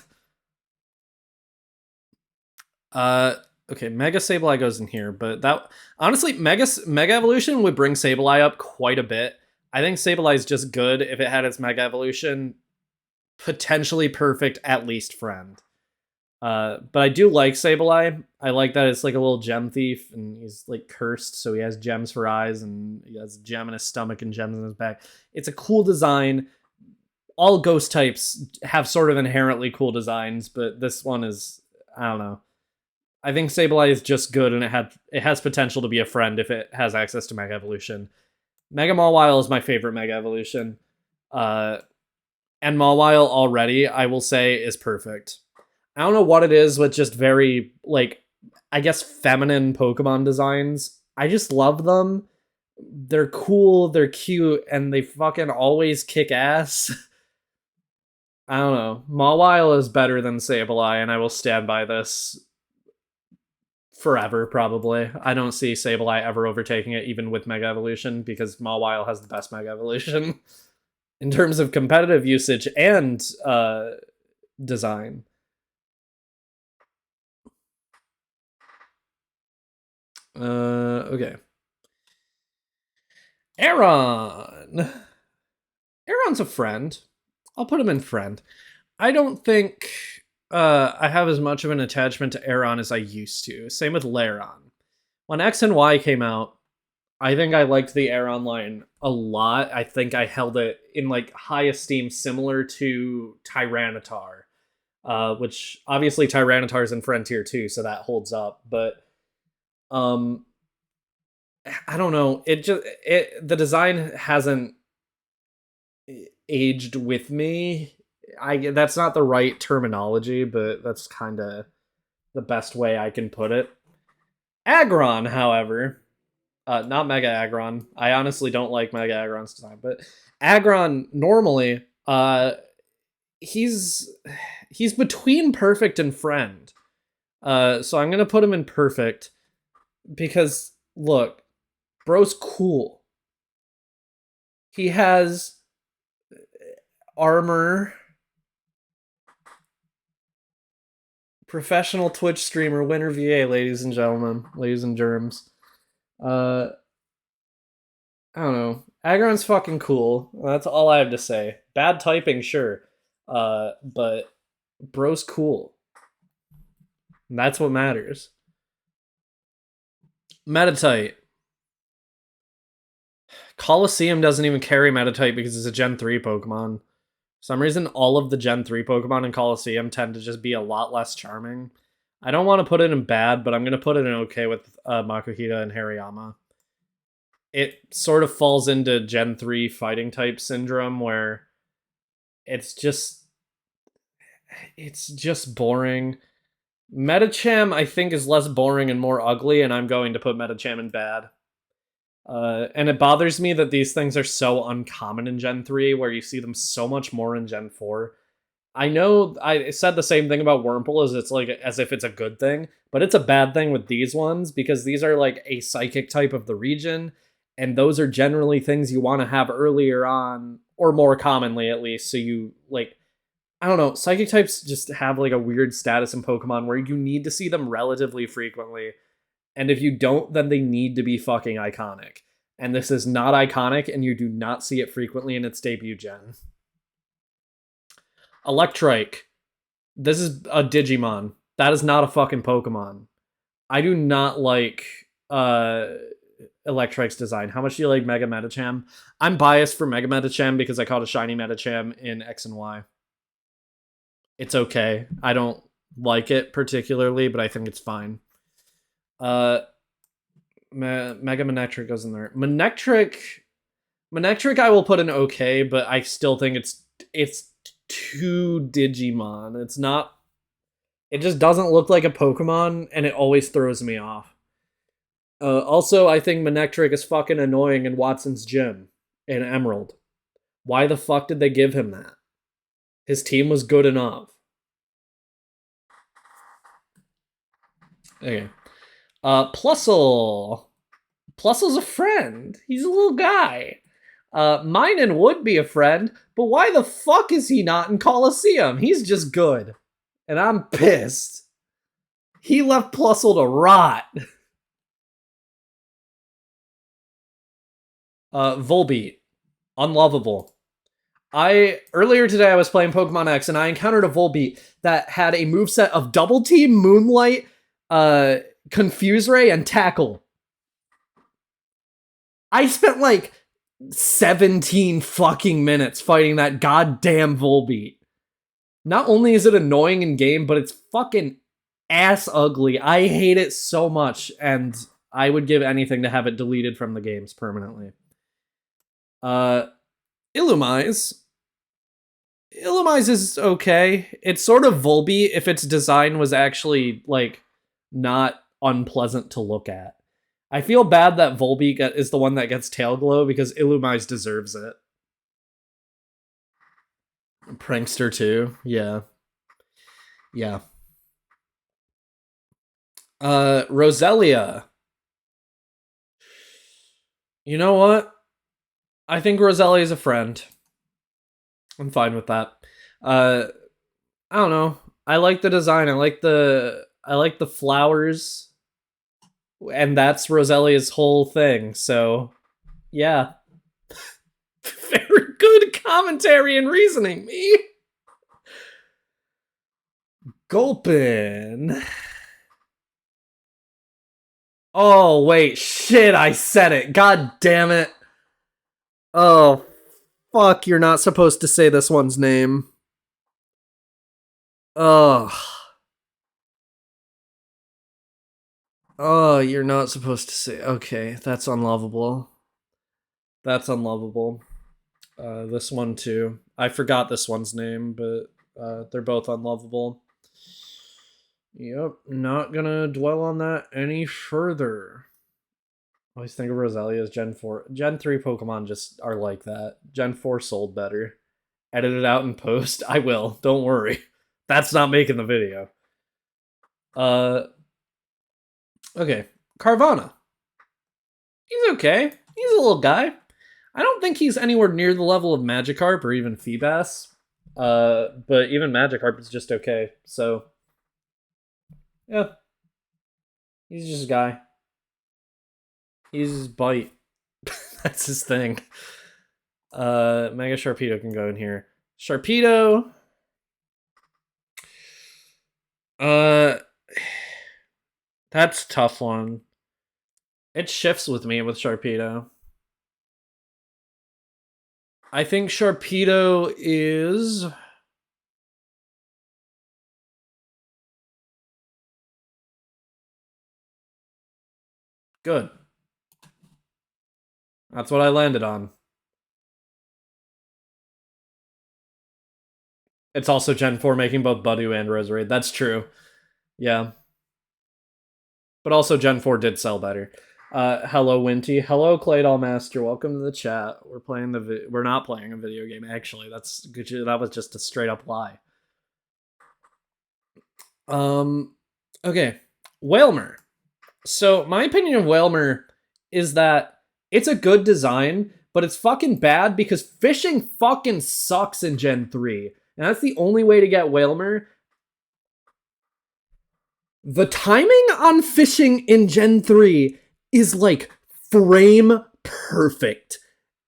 Okay, Mega Sableye goes in here, but that... Honestly, Mega Evolution would bring Sableye up quite a bit. I think Sableye is just good if it had its Mega Evolution. Potentially perfect, at least friend. But I do like Sableye. I like that it's like a little gem thief, and he's like cursed, so he has gems for eyes, and he has a gem in his stomach and gems in his back. It's a cool design. All ghost types have sort of inherently cool designs, but this one is, I don't know. I think Sableye is just good, and it has potential to be a friend if it has access to Mega Evolution. Mega Mawile is my favorite Mega Evolution. And Mawile already, I will say, is perfect. I don't know what it is with just very, like, I guess feminine Pokemon designs. I just love them. They're cool, they're cute, and they fucking always kick ass. I don't know. Mawile is better than Sableye, and I will stand by this forever, probably. I don't see Sableye ever overtaking it, even with Mega Evolution, because Mawile has the best Mega Evolution in terms of competitive usage and design. Okay. Aron. Aron's a friend. I'll put him in friend. I don't think I have as much of an attachment to Aron as I used to. Same with Lairon. When X and Y came out, I think I liked the Aron line a lot. I think I held it in like high esteem, similar to Tyranitar, which obviously Tyranitar's in friend tier too, so that holds up. But I don't know. The design hasn't aged with me. That's not the right terminology, but that's kind of the best way I can put it. Aggron, however, not Mega Aggron. I honestly don't like Mega Aggron's design, but Aggron normally, he's between perfect and friend. So I'm gonna put him in perfect because look, bro's cool. He has armor. Professional Twitch streamer, winner VA, ladies and gentlemen, ladies and germs. I don't know. Aggron's fucking cool. That's all I have to say. Bad typing, sure. But bro's cool. And that's what matters. Metatite. Colosseum doesn't even carry Metatite because it's a Gen 3 Pokemon. For some reason, all of the Gen 3 Pokemon in Colosseum tend to just be a lot less charming. I don't want to put it in bad, but I'm going to put it in okay with Makuhita and Hariyama. It sort of falls into Gen 3 fighting type syndrome where it's just boring. Metacham, I think, is less boring and more ugly, and I'm going to put Metacham in bad. And it bothers me that these things are so uncommon in Gen 3, where you see them so much more in Gen 4. I know I said the same thing about Wurmple, as if it's a good thing, but it's a bad thing with these ones, because these are like a psychic type of the region, and those are generally things you want to have earlier on, or more commonly at least, so you, like, I don't know, psychic types just have like a weird status in Pokemon where you need to see them relatively frequently, and if you don't, then they need to be fucking iconic. And this is not iconic, and you do not see it frequently in its debut gen. Electrike. This is a Digimon. That is not a fucking Pokemon. I do not like Electrike's design. How much do you like Mega Metacham? I'm biased for Mega Metacham because I caught a shiny Metacham in X and Y. It's okay. I don't like it particularly, but I think it's fine. Mega Manectric goes in there. Manectric I will put in okay, but I still think it's too Digimon. It's not. It just doesn't look like a Pokemon, and it always throws me off. Also, I think Manectric is fucking annoying in Watson's gym in Emerald. Why the fuck did they give him that? His team was good enough. Okay. Plusle. Plusle's a friend. He's a little guy. Minun would be a friend, but why the fuck is he not in Colosseum? He's just good. And I'm pissed. He left Plusle to rot. Volbeat. Unlovable. Earlier today I was playing Pokemon X and I encountered a Volbeat that had a moveset of Double Team, Moonlight, Confuse Ray, and Tackle. I spent like 17 fucking minutes fighting that goddamn Volbeat. Not only is it annoying in game, but it's fucking ass ugly. I hate it so much, and I would give anything to have it deleted from the games permanently. Illumise. Illumise is okay. It's sort of Volbeat if its design was actually, like, not unpleasant to look at. I feel bad that Volbeat is the one that gets Tail Glow because Illumise deserves it. Prankster too, yeah. Yeah. Roselia. You know what? I think Roselia is a friend. I'm fine with that. I don't know. I like the design. I like the flowers. And that's Roselia's whole thing. So, yeah. Very good commentary and reasoning, me. Gulpin. Oh, wait. Shit, I said it. God damn it. Oh, fuck. You're not supposed to say this one's name. Oh. Oh, you're not supposed to say. Okay, that's unlovable. That's unlovable. This one too. I forgot this one's name, but they're both unlovable. Yep, not gonna dwell on that any further. I always think of Roselia as Gen 4. Gen 3 Pokemon just are like that. Gen 4 sold better. Edit it out in post. I will. Don't worry. That's not making the video. Okay. Carvana. He's okay. He's a little guy. I don't think he's anywhere near the level of Magikarp or even Feebas. But even Magikarp is just okay. So, yeah. He's just a guy. He's just bite. That's his thing. Mega Sharpedo can go in here. Sharpedo. That's a tough one. It shifts with me with Sharpedo. I think Sharpedo is... good. That's what I landed on. It's also Gen 4 making both Budew and Roserade. That's true. Yeah. But also Gen 4 did sell better. Hello, Winty. Hello, Claydol Master. Welcome to the chat. We're not playing a video game, actually. That's good. That was just a straight up lie. Okay. Wailmer. So, my opinion of Wailmer is that it's a good design, but it's fucking bad because fishing fucking sucks in Gen 3. And that's the only way to get Wailmer. The timing on fishing in Gen 3 is like frame perfect.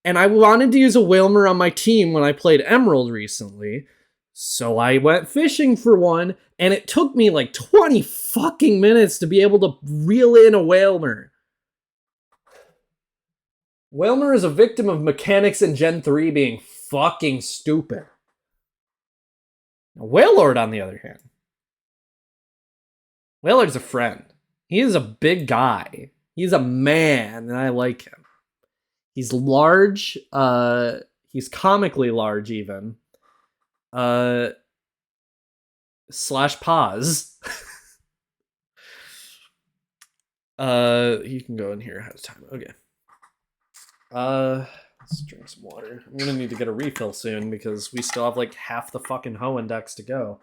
And I wanted to use a Wailmer on my team when I played Emerald recently. So I went fishing for one, and it took me like 20 fucking minutes to be able to reel in a Wailmer. Wailmer is a victim of mechanics in Gen 3 being fucking stupid. Now, Wailord, on the other hand. Wailord's a friend. He is a big guy. He's a man, and I like him. He's large. He's comically large, even. Slash pause. You can go in here ahead of time. Okay. Let's drink some water. I'm gonna need to get a refill soon because we still have like half the fucking Hoenn to go.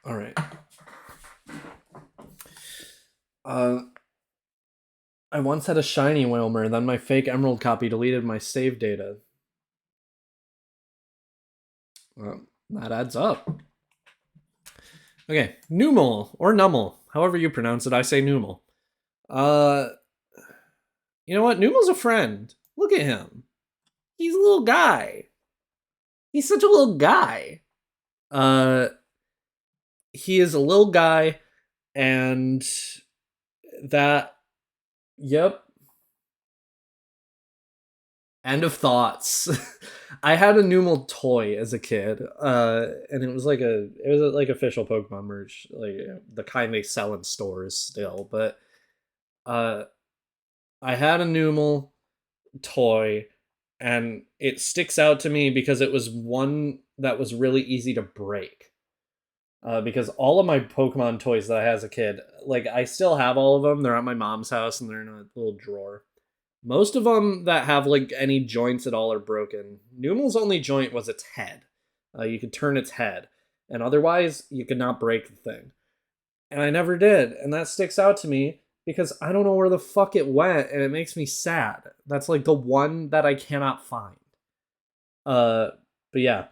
All right. I once had a shiny Wailmer, then my fake Emerald copy deleted my save data. That adds up. Okay, Numel, or Nummel, however you pronounce it, I say Numel. You know what? Numel's a friend. Look at him. He's a little guy. He's such a little guy. He is a little guy, and that... Yep. End of thoughts. I had a Numel toy as a kid, and it was like official Pokemon merch, like the kind they sell in stores still. But I had a Numel toy, and it sticks out to me because it was one that was really easy to break. Because all of my Pokemon toys that I had as a kid, like I still have all of them. They're at my mom's house and they're in a little drawer. Most of them that have like any joints at all are broken. Numel's only joint was its head. You could turn its head, and otherwise you could not break the thing. And I never did, and that sticks out to me because I don't know where the fuck it went, and it makes me sad. That's like the one that I cannot find. But yeah.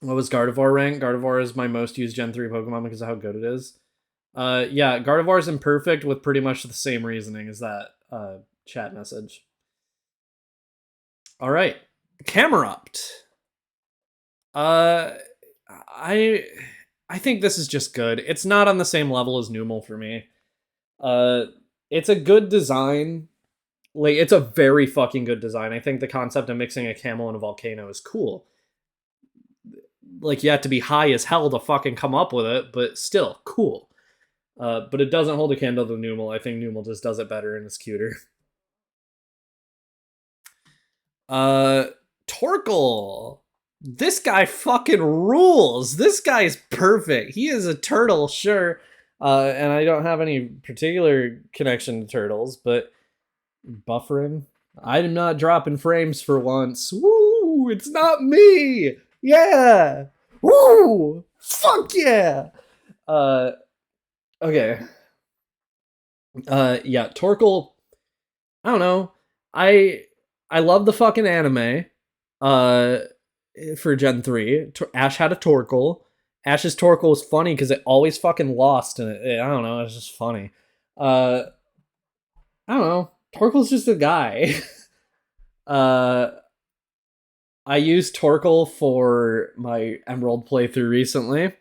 What was Gardevoir rank? Gardevoir is my most used Gen 3 Pokemon because of how good it is. Yeah, Gardevoir is imperfect with pretty much the same reasoning as that chat message. All right, Camerupt. I think this is just good. It's not on the same level as Numel for me. It's a good design. Like, it's a very fucking good design. I think the concept of mixing a camel and a volcano is cool. Like, you have to be high as hell to fucking come up with it, but still, cool. But it doesn't hold a candle to Numel. I think Numel just does it better and is cuter. Torkoal. This guy fucking rules. This guy is perfect. He is a turtle, sure. And I don't have any particular connection to turtles, but buffering. I'm not dropping frames for once. Woo! It's not me. Yeah. Woo! Fuck yeah. Uh. Okay. Yeah. Torkoal. I don't know. I I love the fucking anime. Uh. For Gen 3. Ash had a Torkoal. Ash's Torkoal was funny because it always fucking lost, and I don't know, it's just funny. Uh, I don't know. Torkoal's just a guy. uh, I used Torkoal for my Emerald playthrough recently,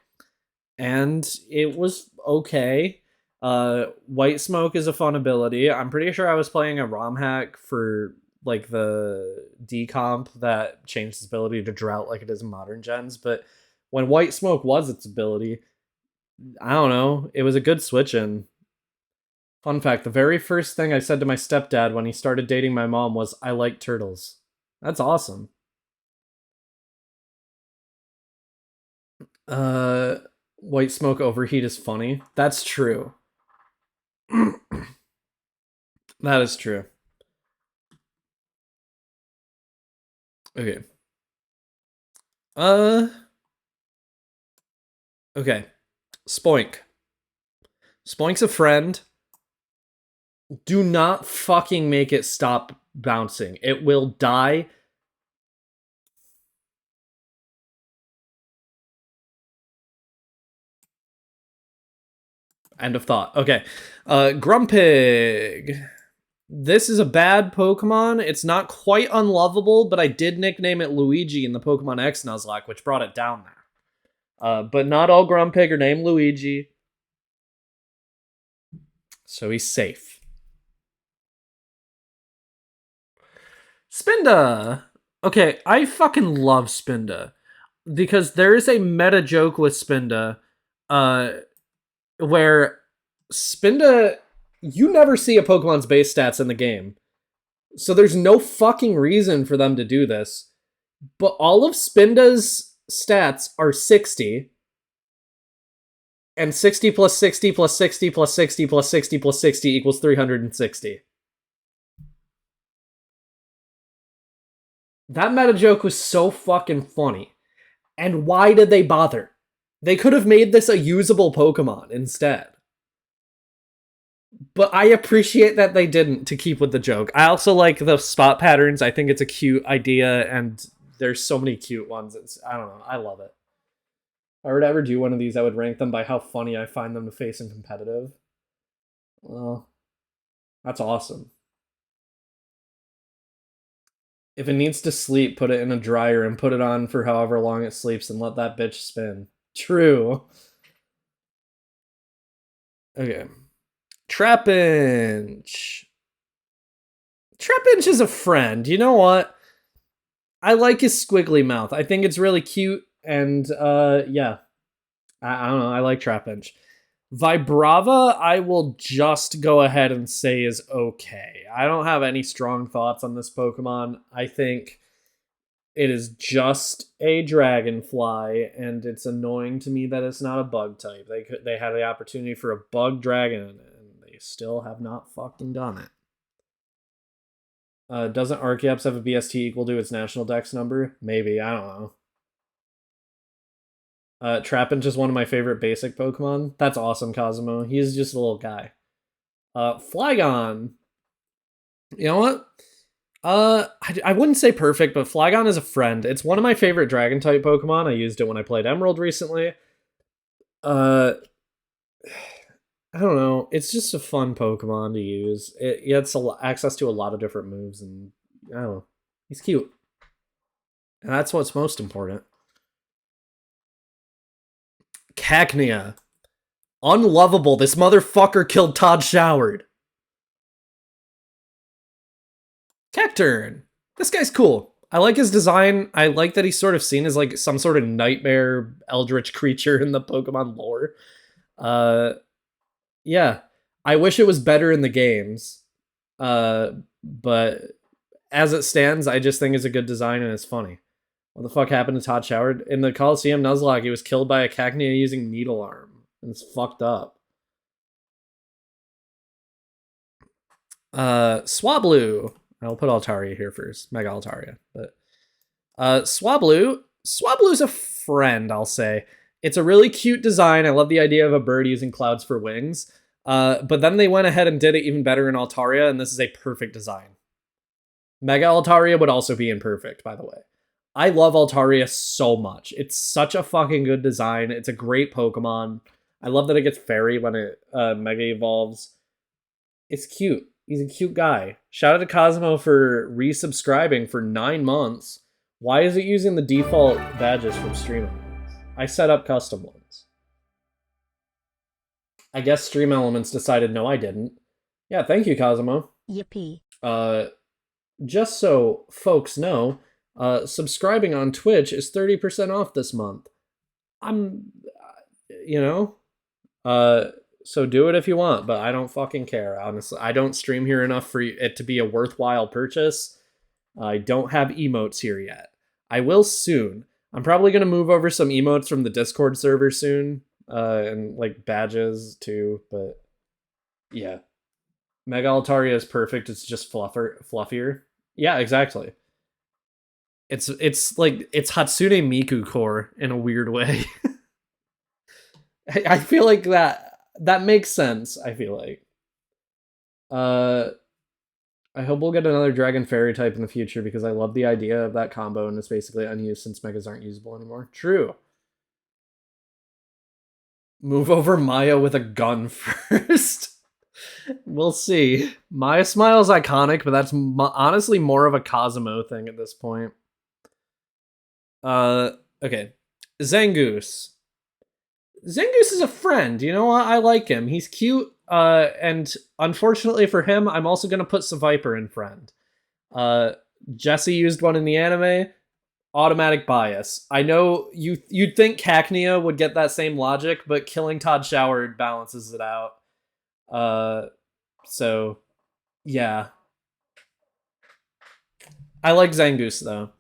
and it was okay. White Smoke is a fun ability. I'm pretty sure I was playing a ROM hack for like the decomp that changed its ability to drought like it is in modern gens, but when White Smoke was its ability, I don't know, it was a good switch in. Fun fact, the very first thing I said to my stepdad when he started dating my mom was, I like turtles. That's awesome. Uh, White Smoke Overheat is funny. That's true. That is true. Okay. Uh, okay. Spoink. Spoink's a friend. Do not fucking make it stop bouncing. It will die. End of thought. Okay. Grumpig. This is a bad Pokemon. It's not quite unlovable, but I did nickname it Luigi in the Pokemon X Nuzlocke, which brought it down there. But not all Grumpig are named Luigi. So he's safe. Spinda! Okay, I fucking love Spinda. Because there is a meta joke with Spinda, where Spinda, you never see a Pokemon's base stats in the game. So there's no fucking reason for them to do this. But all of Spinda's stats are 60. And 60 plus 60 plus 60 plus 60 plus 60 plus 60 equals 360. That meta joke was so fucking funny. And why did they bother? They could have made this a usable Pokemon instead. But I appreciate that they didn't, to keep with the joke. I also like the spot patterns. I think it's a cute idea, and there's so many cute ones. I don't know. I love it. If I were to ever do one of these, I would rank them by how funny I find them to face in competitive. Well, that's awesome. If it needs to sleep, put it in a dryer and put it on for however long it sleeps and let that bitch spin. True. Okay. Trapinch. Trapinch is a friend. You know what? I like his squiggly mouth. I think it's really cute, and yeah. I don't know. I like Trapinch. Vibrava, I will just go ahead and say is okay. I don't have any strong thoughts on this Pokemon. I think it is just a dragonfly, and it's annoying to me that it's not a bug type. They had the opportunity for a bug dragon, and they still have not fucking done it. Doesn't Archeops have a BST equal to its national dex number? Maybe, I don't know. Trapinch is one of my favorite basic Pokemon. That's awesome, Cosmo. He's just a little guy. Flygon. You know what? I wouldn't say perfect, but Flygon is a friend. It's one of my favorite Dragon type Pokemon. I used it when I played Emerald recently. I don't know. It's just a fun Pokemon to use. It gets access to a lot of different moves, and I don't know. He's cute, and that's what's most important. Cagnia. Unlovable. This motherfucker killed Todd Showard. Cacturn. This guy's cool. I like his design. I like that he's sort of seen as like some sort of nightmare eldritch creature in the Pokemon lore. Yeah. I wish it was better in the games. But as it stands, I just think it's a good design and it's funny. What the fuck happened to Todd Showard? In the Coliseum Nuzlocke, he was killed by a Cacnea using Needle Arm. And it's fucked up. Swablu. I'll put Altaria here first. Mega Altaria. But Swablu. Swablu's a friend, I'll say. It's a really cute design. I love the idea of a bird using clouds for wings. But then they went ahead and did it even better in Altaria, and this is a perfect design. Mega Altaria would also be imperfect, by the way. I love Altaria so much. It's such a fucking good design. It's a great Pokemon. I love that it gets fairy when it Mega Evolves. It's cute. He's a cute guy. Shout out to Cosmo for resubscribing for 9 months. Why is it using the default badges from Stream Elements? I set up custom ones. I guess Stream Elements decided no, I didn't. Yeah, thank you, Cosmo. Yippee. Just so folks know, subscribing on Twitch is 30% off this month. So do it if you want, but I don't fucking care, honestly. I don't stream here enough for it to be a worthwhile purchase. I don't have emotes here yet. I will soon. I'm probably going to move over some emotes from the Discord server soon, and like badges too, but yeah. Mega Altaria is perfect, it's just fluffier. Yeah, exactly. It's like, it's Hatsune Miku core in a weird way. I feel like that makes sense, I feel like. I hope we'll get another Dragon Fairy type in the future because I love the idea of that combo and it's basically unused since Megas aren't usable anymore. True. Move over Maya with a gun first. We'll see. Maya Smile's iconic, but that's honestly more of a Cosmo thing at this point. Okay. Zangoose. Zangoose is a friend. You know what? I like him. He's cute. And unfortunately for him, I'm also going to put Seviper in friend. Jesse used one in the anime. Automatic bias. I know you'd think Cacnea would get that same logic, but killing Todd Showard balances it out. So, yeah. I like Zangoose, though.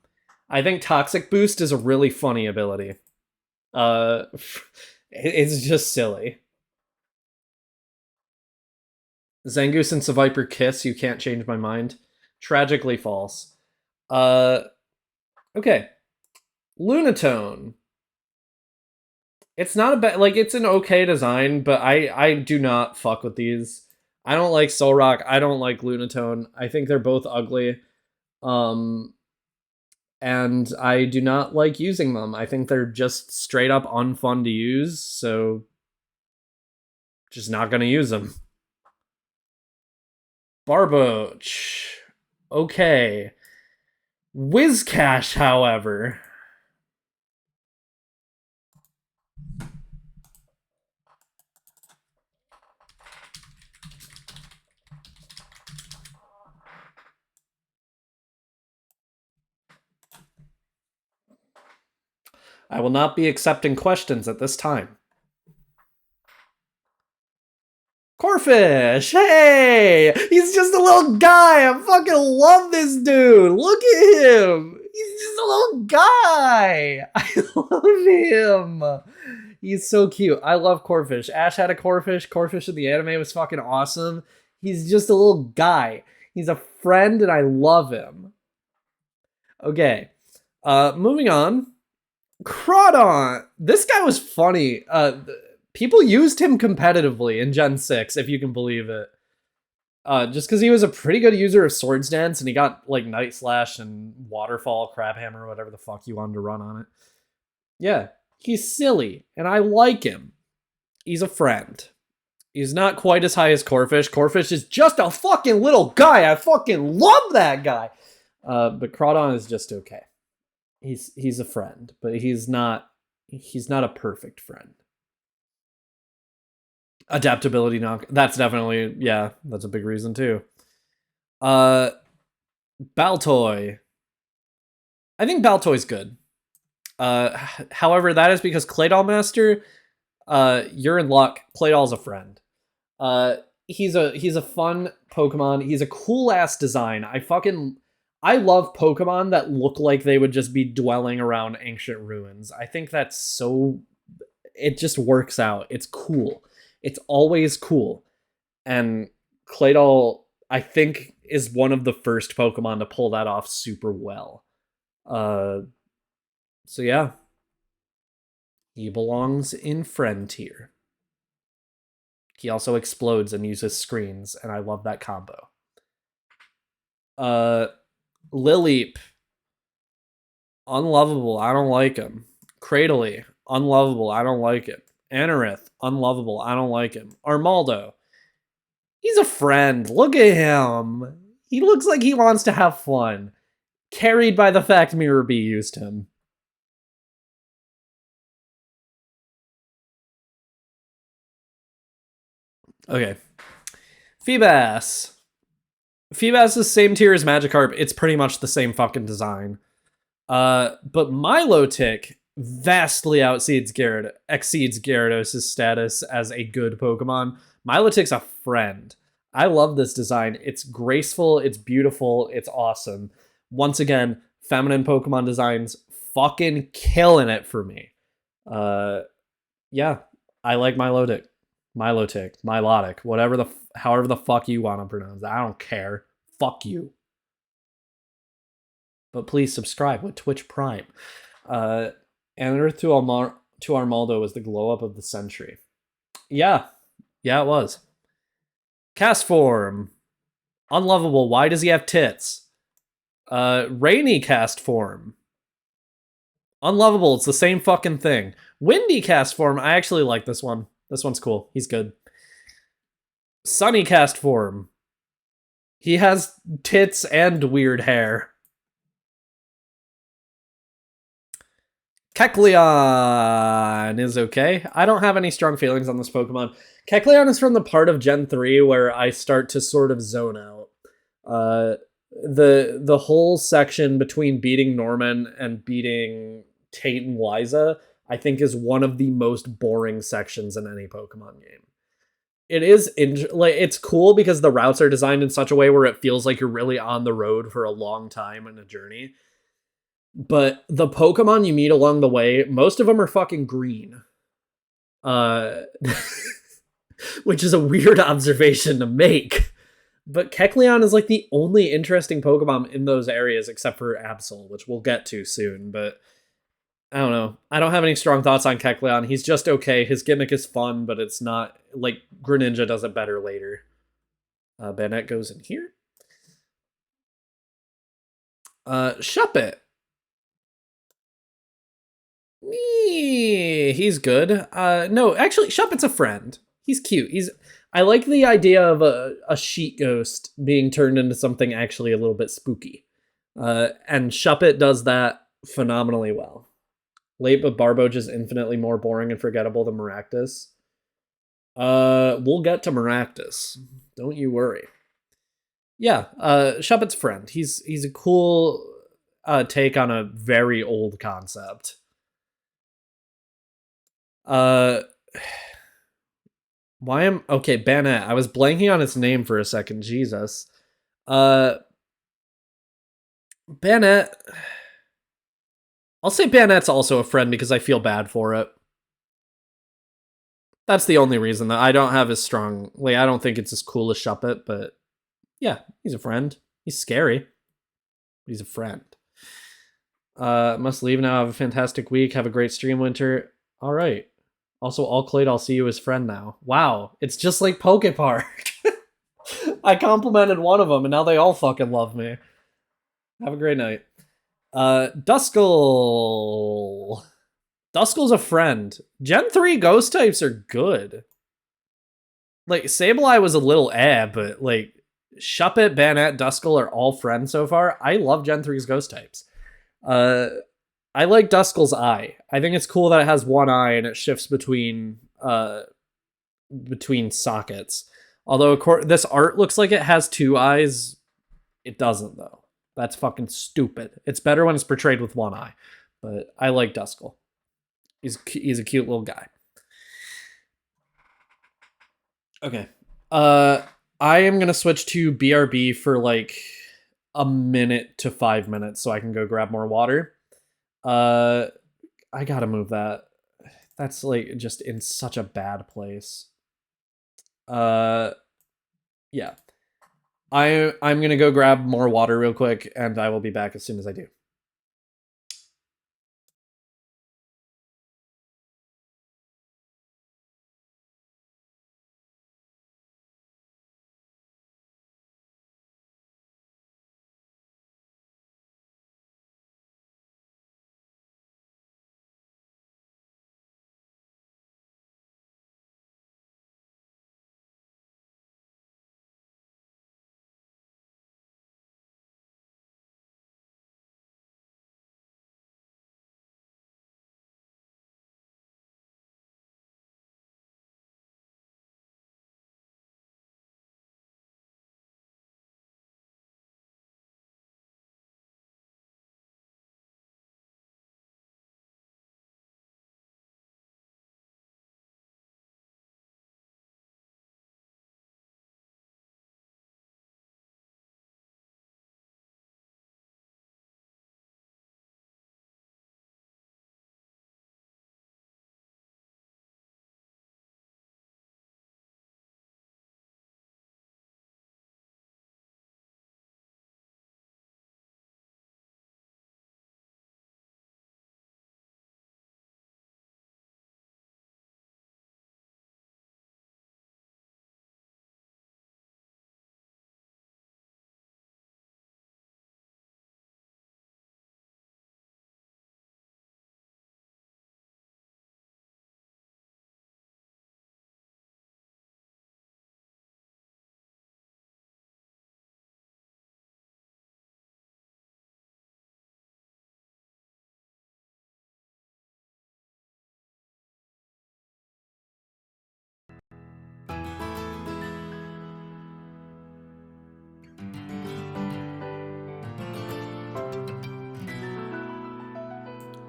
I think Toxic Boost is a really funny ability. It's just silly. Zangoose and Seviper kiss, you can't change my mind. Tragically false. Okay. Lunatone. It's not a bad, like, it's an okay design, but I do not fuck with these. I don't like Solrock. I don't like Lunatone. I think they're both ugly. And I do not like using them. I think they're just straight up unfun to use, so just not gonna use them. Barboach. Okay. Whiscash, however. I will not be accepting questions at this time. Corphish! Hey! He's just a little guy! I fucking love this dude! Look at him! He's just a little guy! I love him! He's so cute. I love Corphish. Ash had a Corphish. Corphish in the anime was fucking awesome. He's just a little guy. He's a friend and I love him. Okay. Moving on. Crawdon! This guy was funny. People used him competitively in Gen 6, if you can believe it. Just because he was a pretty good user of Swords Dance, and he got, like, Night Slash and Waterfall, Crabhammer, whatever the fuck you wanted to run on it. Yeah, he's silly, and I like him. He's a friend. He's not quite as high as Corphish. Corphish is just a fucking little guy! I fucking love that guy! But Crawdon is just okay. He's a friend, but he's not a perfect friend. Adaptability knock. That's definitely, yeah, that's a big reason too. Baltoy. I think Baltoy's good. However, that is because Claydol Master, you're in luck. Claydol's a friend. He's a fun Pokemon. He's a cool ass design. I love Pokemon that look like they would just be dwelling around ancient ruins. I think that's so. It just works out. It's cool. It's always cool. And Claydol, I think, is one of the first Pokemon to pull that off super well. Uh, so yeah, he belongs in friend tier. He also explodes and uses screens, and I love that combo. Lileep, unlovable. I don't like him. Cradily, unlovable. I don't like him. Anorith, unlovable. I don't like him. Armaldo, he's a friend. Look at him. He looks like he wants to have fun. Carried by the fact Mirror B used him. Okay. Feebas. Feebas is the same tier as Magikarp. It's pretty much the same fucking design. But Milotic vastly exceeds Gyarados' status as a good Pokemon. Milotic's a friend. I love this design. It's graceful, it's beautiful, it's awesome. Once again, feminine Pokemon designs fucking killing it for me. Yeah, I like Milotic. Milotic, however the fuck you want to pronounce it. I don't care. Fuck you. But please subscribe with Twitch Prime. And Earth to Armaldo was the glow up of the century. Yeah, it was. Castform, unlovable. Why does he have tits? Rainy Castform, unlovable. It's the same fucking thing. Windy Castform, I actually like this one. This one's cool. He's good. Sunny Castform, he has tits and weird hair. Kecleon is okay. I don't have any strong feelings on this Pokemon. Kecleon is from the part of Gen 3 where I start to sort of zone out. The whole section between beating Norman and beating Tate and Liza, I think, is one of the most boring sections in any Pokemon game. It is it's cool because the routes are designed in such a way where it feels like you're really on the road for a long time in a journey. But the Pokemon you meet along the way, most of them are fucking green. Which is a weird observation to make. But Kecleon is like the only interesting Pokemon in those areas except for Absol, which we'll get to soon. But I don't know. I don't have any strong thoughts on Kecleon. He's just okay. His gimmick is fun, but it's not like Greninja does it better later. Banette goes in here. Shuppet. He's good. No, actually, Shuppet's a friend. He's cute. I like the idea of a sheet ghost being turned into something actually a little bit spooky. And Shuppet does that phenomenally well. Late but Barbo just infinitely more boring and forgettable than Maractus. We'll get to Maractus. Don't you worry. Yeah, Shuppet's friend. He's a cool take on a very old concept. Banette. I was blanking on its name for a second. Jesus. Banette. I'll say Banette's also a friend because I feel bad for it. That's the only reason that I don't have as strong. Like, I don't think it's as cool as Shuppet, but yeah, he's a friend. He's scary. He's a friend. Must leave now. Have a fantastic week. Have a great stream, Winter. All right. Also, all Clade, I'll see you as friend now. Wow, it's just like Pokepark. I complimented one of them, and now they all fucking love me. Have a great night. Duskull. Duskull's a friend. Gen 3 ghost types are good. Like, Sableye was a little but like, Shuppet, Banette, Duskull are all friends so far. I love Gen 3's ghost types. I like Duskull's eye. I think it's cool that it has one eye and it shifts between sockets. Although this art looks like it has two eyes, it doesn't though. That's fucking stupid. It's better when it's portrayed with one eye. But I like Duskull. He's a cute little guy. Okay. I am gonna switch to BRB for like a minute to 5 minutes so I can go grab more water. I gotta move that. That's like just in such a bad place. Yeah. I'm gonna go grab more water real quick, and I will be back as soon as I do.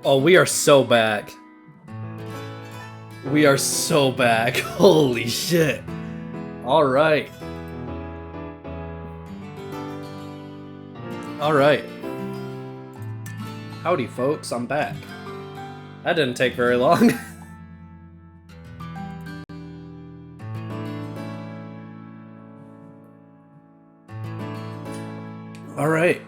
Oh, we are so back. We are so back. Holy shit. All right. All right. Howdy, folks. I'm back. That didn't take very long. All right.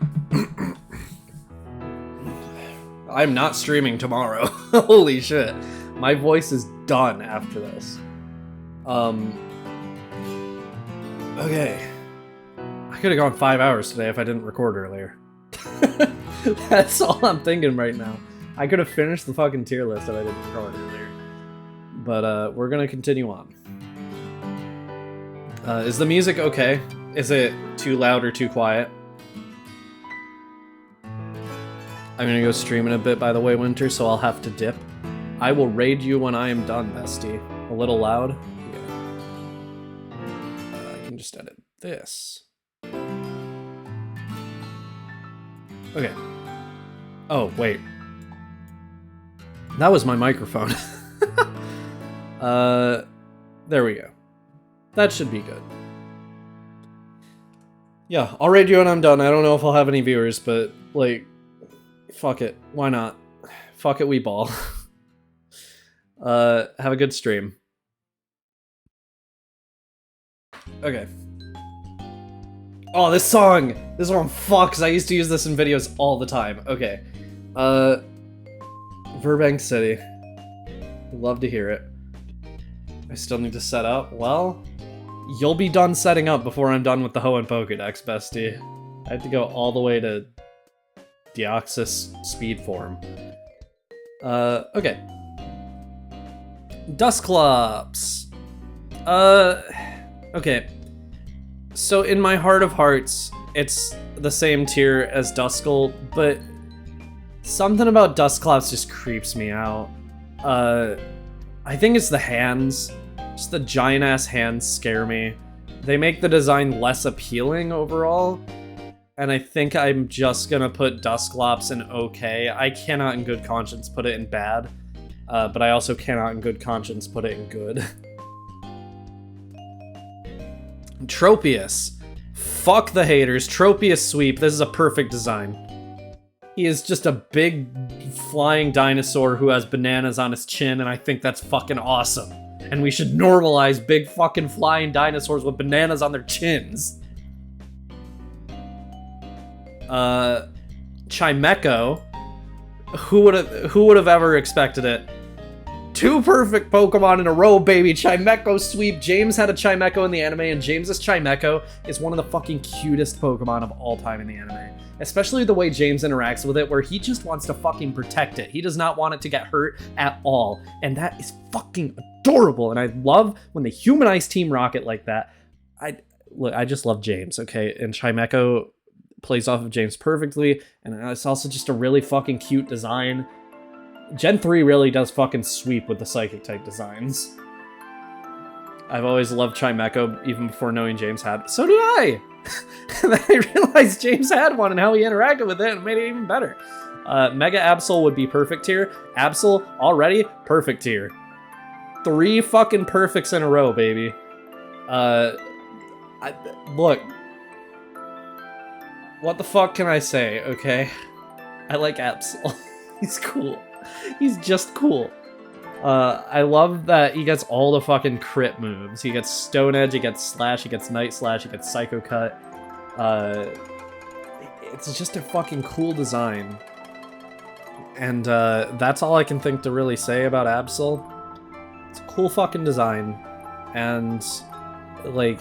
I'm not streaming tomorrow. Holy shit. My voice is done after this. Okay. I could have gone 5 hours today if I didn't record earlier. That's all I'm thinking right now. I could have finished the fucking tier list if I didn't record earlier. But we're gonna continue on. Is the music okay? Is it too loud or too quiet? I'm gonna go stream in a bit, by the way, Winter, so I'll have to dip. I will raid you when I am done, bestie. A little loud? Yeah. I can just edit this. Okay. Oh, wait. That was my microphone. There we go. That should be good. Yeah, I'll raid you when I'm done. I don't know if I'll have any viewers, but, like, fuck it. Why not? Fuck it, we ball. Have a good stream. Okay. Oh, this song fucks. I used to use this in videos all the time. Okay. Burbank City. Love to hear it. I still need to set up. Well, you'll be done setting up before I'm done with the Hoenn Pokédex, bestie. I have to go all the way to Deoxys speed form. Okay. Dusclops. Okay. So in my heart of hearts, it's the same tier as Duskull, but something about Dusclops just creeps me out. I think it's the hands. Just the giant-ass hands scare me. They make the design less appealing overall, and I think I'm just gonna put Dusclops in okay. I cannot in good conscience put it in bad, but I also cannot in good conscience put it in good. Tropius. Fuck the haters. Tropius Sweep. This is a perfect design. He is just a big flying dinosaur who has bananas on his chin, and I think that's fucking awesome. And we should normalize big fucking flying dinosaurs with bananas on their chins. Chimecho. Who would have ever expected it? 2 perfect Pokemon in a row, baby. Chimecho Sweep. James had a Chimecho in the anime, and James's Chimecho is one of the fucking cutest Pokemon of all time in the anime. Especially the way James interacts with it, where he just wants to fucking protect it. He does not want it to get hurt at all. And that is fucking adorable. And I love when they humanize Team Rocket like that. I just love James, okay? And Chimecho plays off of James perfectly. And it's also just a really fucking cute design. Gen 3 really does fucking sweep with the Psychic type designs. I've always loved Chimecho, even before knowing James had. So do I! And then I realized James had one and how he interacted with it and made it even better. Mega Absol would be perfect tier. Absol, already, perfect tier. 3 fucking perfects in a row, baby. Look. What the fuck can I say, okay? I like Absol. He's cool. He's just cool. I love that he gets all the fucking crit moves. He gets Stone Edge, he gets Slash, he gets Night Slash, he gets Psycho Cut. It's just a fucking cool design. And that's all I can think to really say about Absol. It's a cool fucking design. And, like,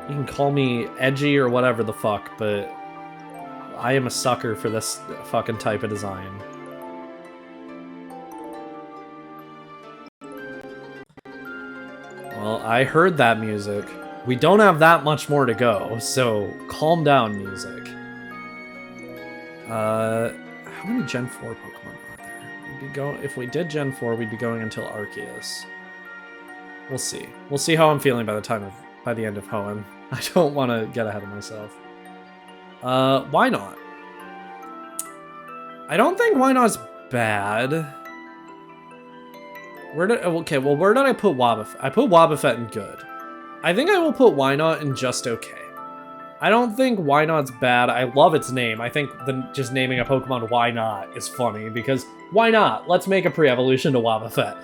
you can call me edgy or whatever the fuck, but I am a sucker for this fucking type of design. Well, I heard that music. We don't have that much more to go, so calm down, music. How many Gen 4 Pokemon are there? If we did Gen 4, we'd be going until Arceus. We'll see. We'll see how I'm feeling by the end of Hoenn. I don't want to get ahead of myself. Why not? I don't think Why Not's bad. Where did I put Wobbuffet? I put Wobbuffet in good. I think I will put Wynot in just okay. I don't think Wynot's bad. I love its name. I think just naming a Pokemon Why Not is funny, because why not? Let's make a pre-evolution to Wobbuffet.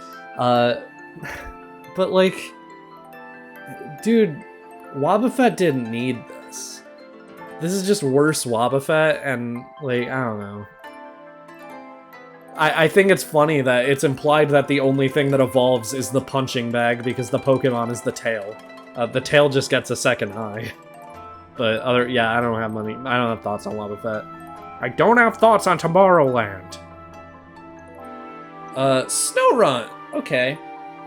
But like, dude, Wobbuffet didn't need this. This is just worse Wobbuffet, and like, I don't know. I think it's funny that it's implied that the only thing that evolves is the punching bag because the Pokemon is the tail. The tail just gets a second eye. But I don't have thoughts on Wobbuffet. I don't have thoughts on Tomorrowland. Snorunt. Okay.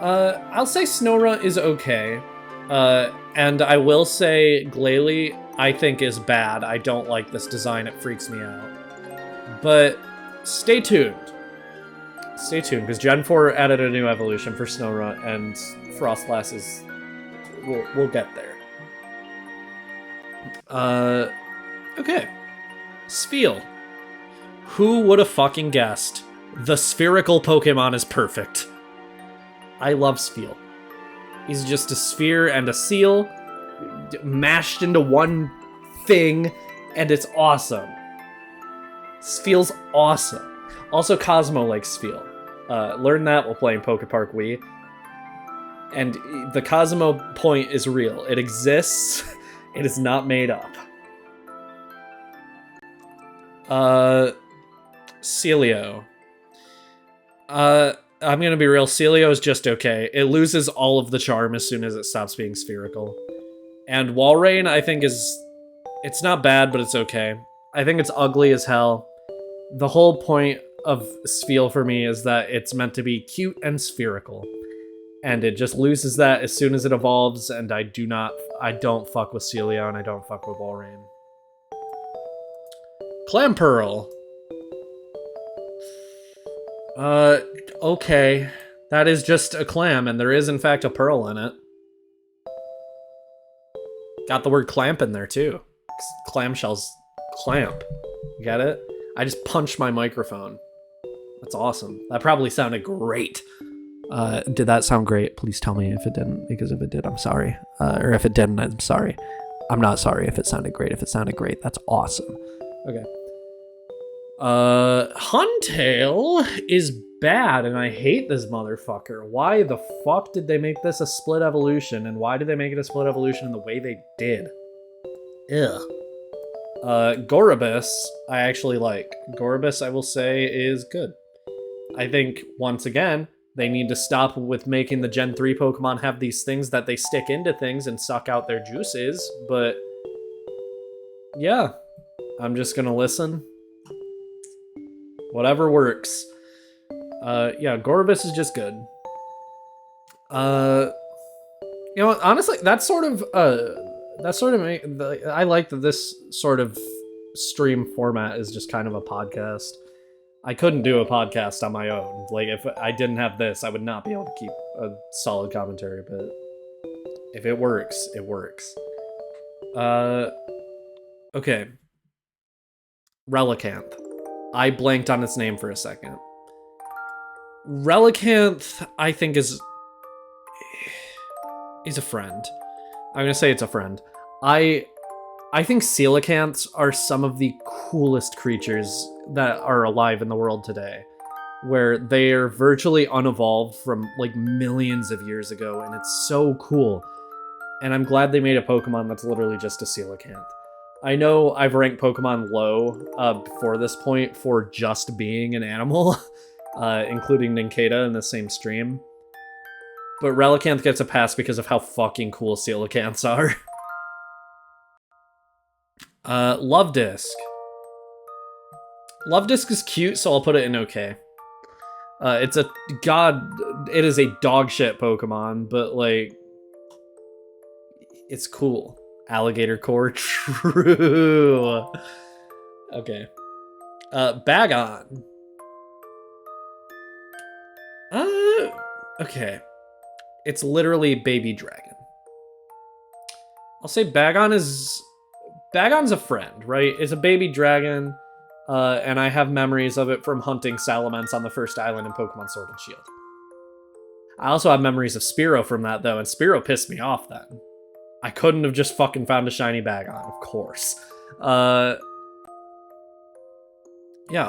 I'll say Snorunt is okay. And I will say Glalie, I think, is bad. I don't like this design. It freaks me out. But stay tuned. Stay tuned, because Gen 4 added a new evolution for Snorunt, and Froslass is... We'll get there. Okay. Spheal. Who would have fucking guessed? The spherical Pokemon is perfect. I love Spheal. He's just a sphere and a seal mashed into one thing, and it's awesome. Spheal's awesome. Also, Cosmo likes Spheal. Learn that while playing Pokepark Wii. And the Cosmo point is real. It exists. It is not made up. Celio. I'm gonna be real. Celio is just okay. It loses all of the charm as soon as it stops being spherical. And Walrein, I think, it's not bad, but it's okay. I think it's ugly as hell. The whole point of Spheal for me is that it's meant to be cute and spherical. And it just loses that as soon as it evolves, and I don't fuck with Celio, and I don't fuck with Walrein. Clamperl. Okay. That is just a clam, and there is in fact a pearl in it. Got the word clamp in there too. Clamshells clamp. You get it? I just punched my microphone. That's awesome. That probably sounded great. Did that sound great? Please tell me if it didn't, because if it did, I'm sorry. Or if it didn't, I'm sorry. I'm not sorry if it sounded great. If it sounded great, that's awesome. Okay. Huntail is bad, and I hate this motherfucker. Why the fuck did they make this a split evolution, and why did they make it a split evolution in the way they did? Ugh. Gorobus, I actually like. Gorobus, I will say, is good. I think, once again, they need to stop with making the Gen 3 Pokemon have these things that they stick into things and suck out their juices, but yeah, I'm just gonna listen. Whatever works. Yeah, Gorobus is just good. You know, honestly, I like that this sort of stream format is just kind of a podcast. I couldn't do a podcast on my own. Like, if I didn't have this, I would not be able to keep a solid commentary, but if it works, it works. Okay. Relicanth. I blanked on its name for a second. Relicanth, I think, is a friend. I'm gonna say it's a friend. I think coelacanths are some of the coolest creatures that are alive in the world today, where they are virtually unevolved from like millions of years ago, and it's so cool. And I'm glad they made a Pokemon that's literally just a coelacanth. I know I've ranked Pokemon low before this point for just being an animal, including Nincada in the same stream. But Relicanth gets a pass because of how fucking cool coelacanths are. Luvdisc. Luvdisc is cute, so I'll put it in okay. It is a dog shit Pokemon, but like, it's cool. Alligator core, true. Okay. Bagon. Okay. It's literally baby dragon. I'll say Bagon's a friend, right? It's a baby dragon, and I have memories of it from hunting Salamence on the first island in Pokemon Sword and Shield. I also have memories of Spearow from that, though, and Spearow pissed me off then. I couldn't have just fucking found a shiny Bagon, of course. Yeah,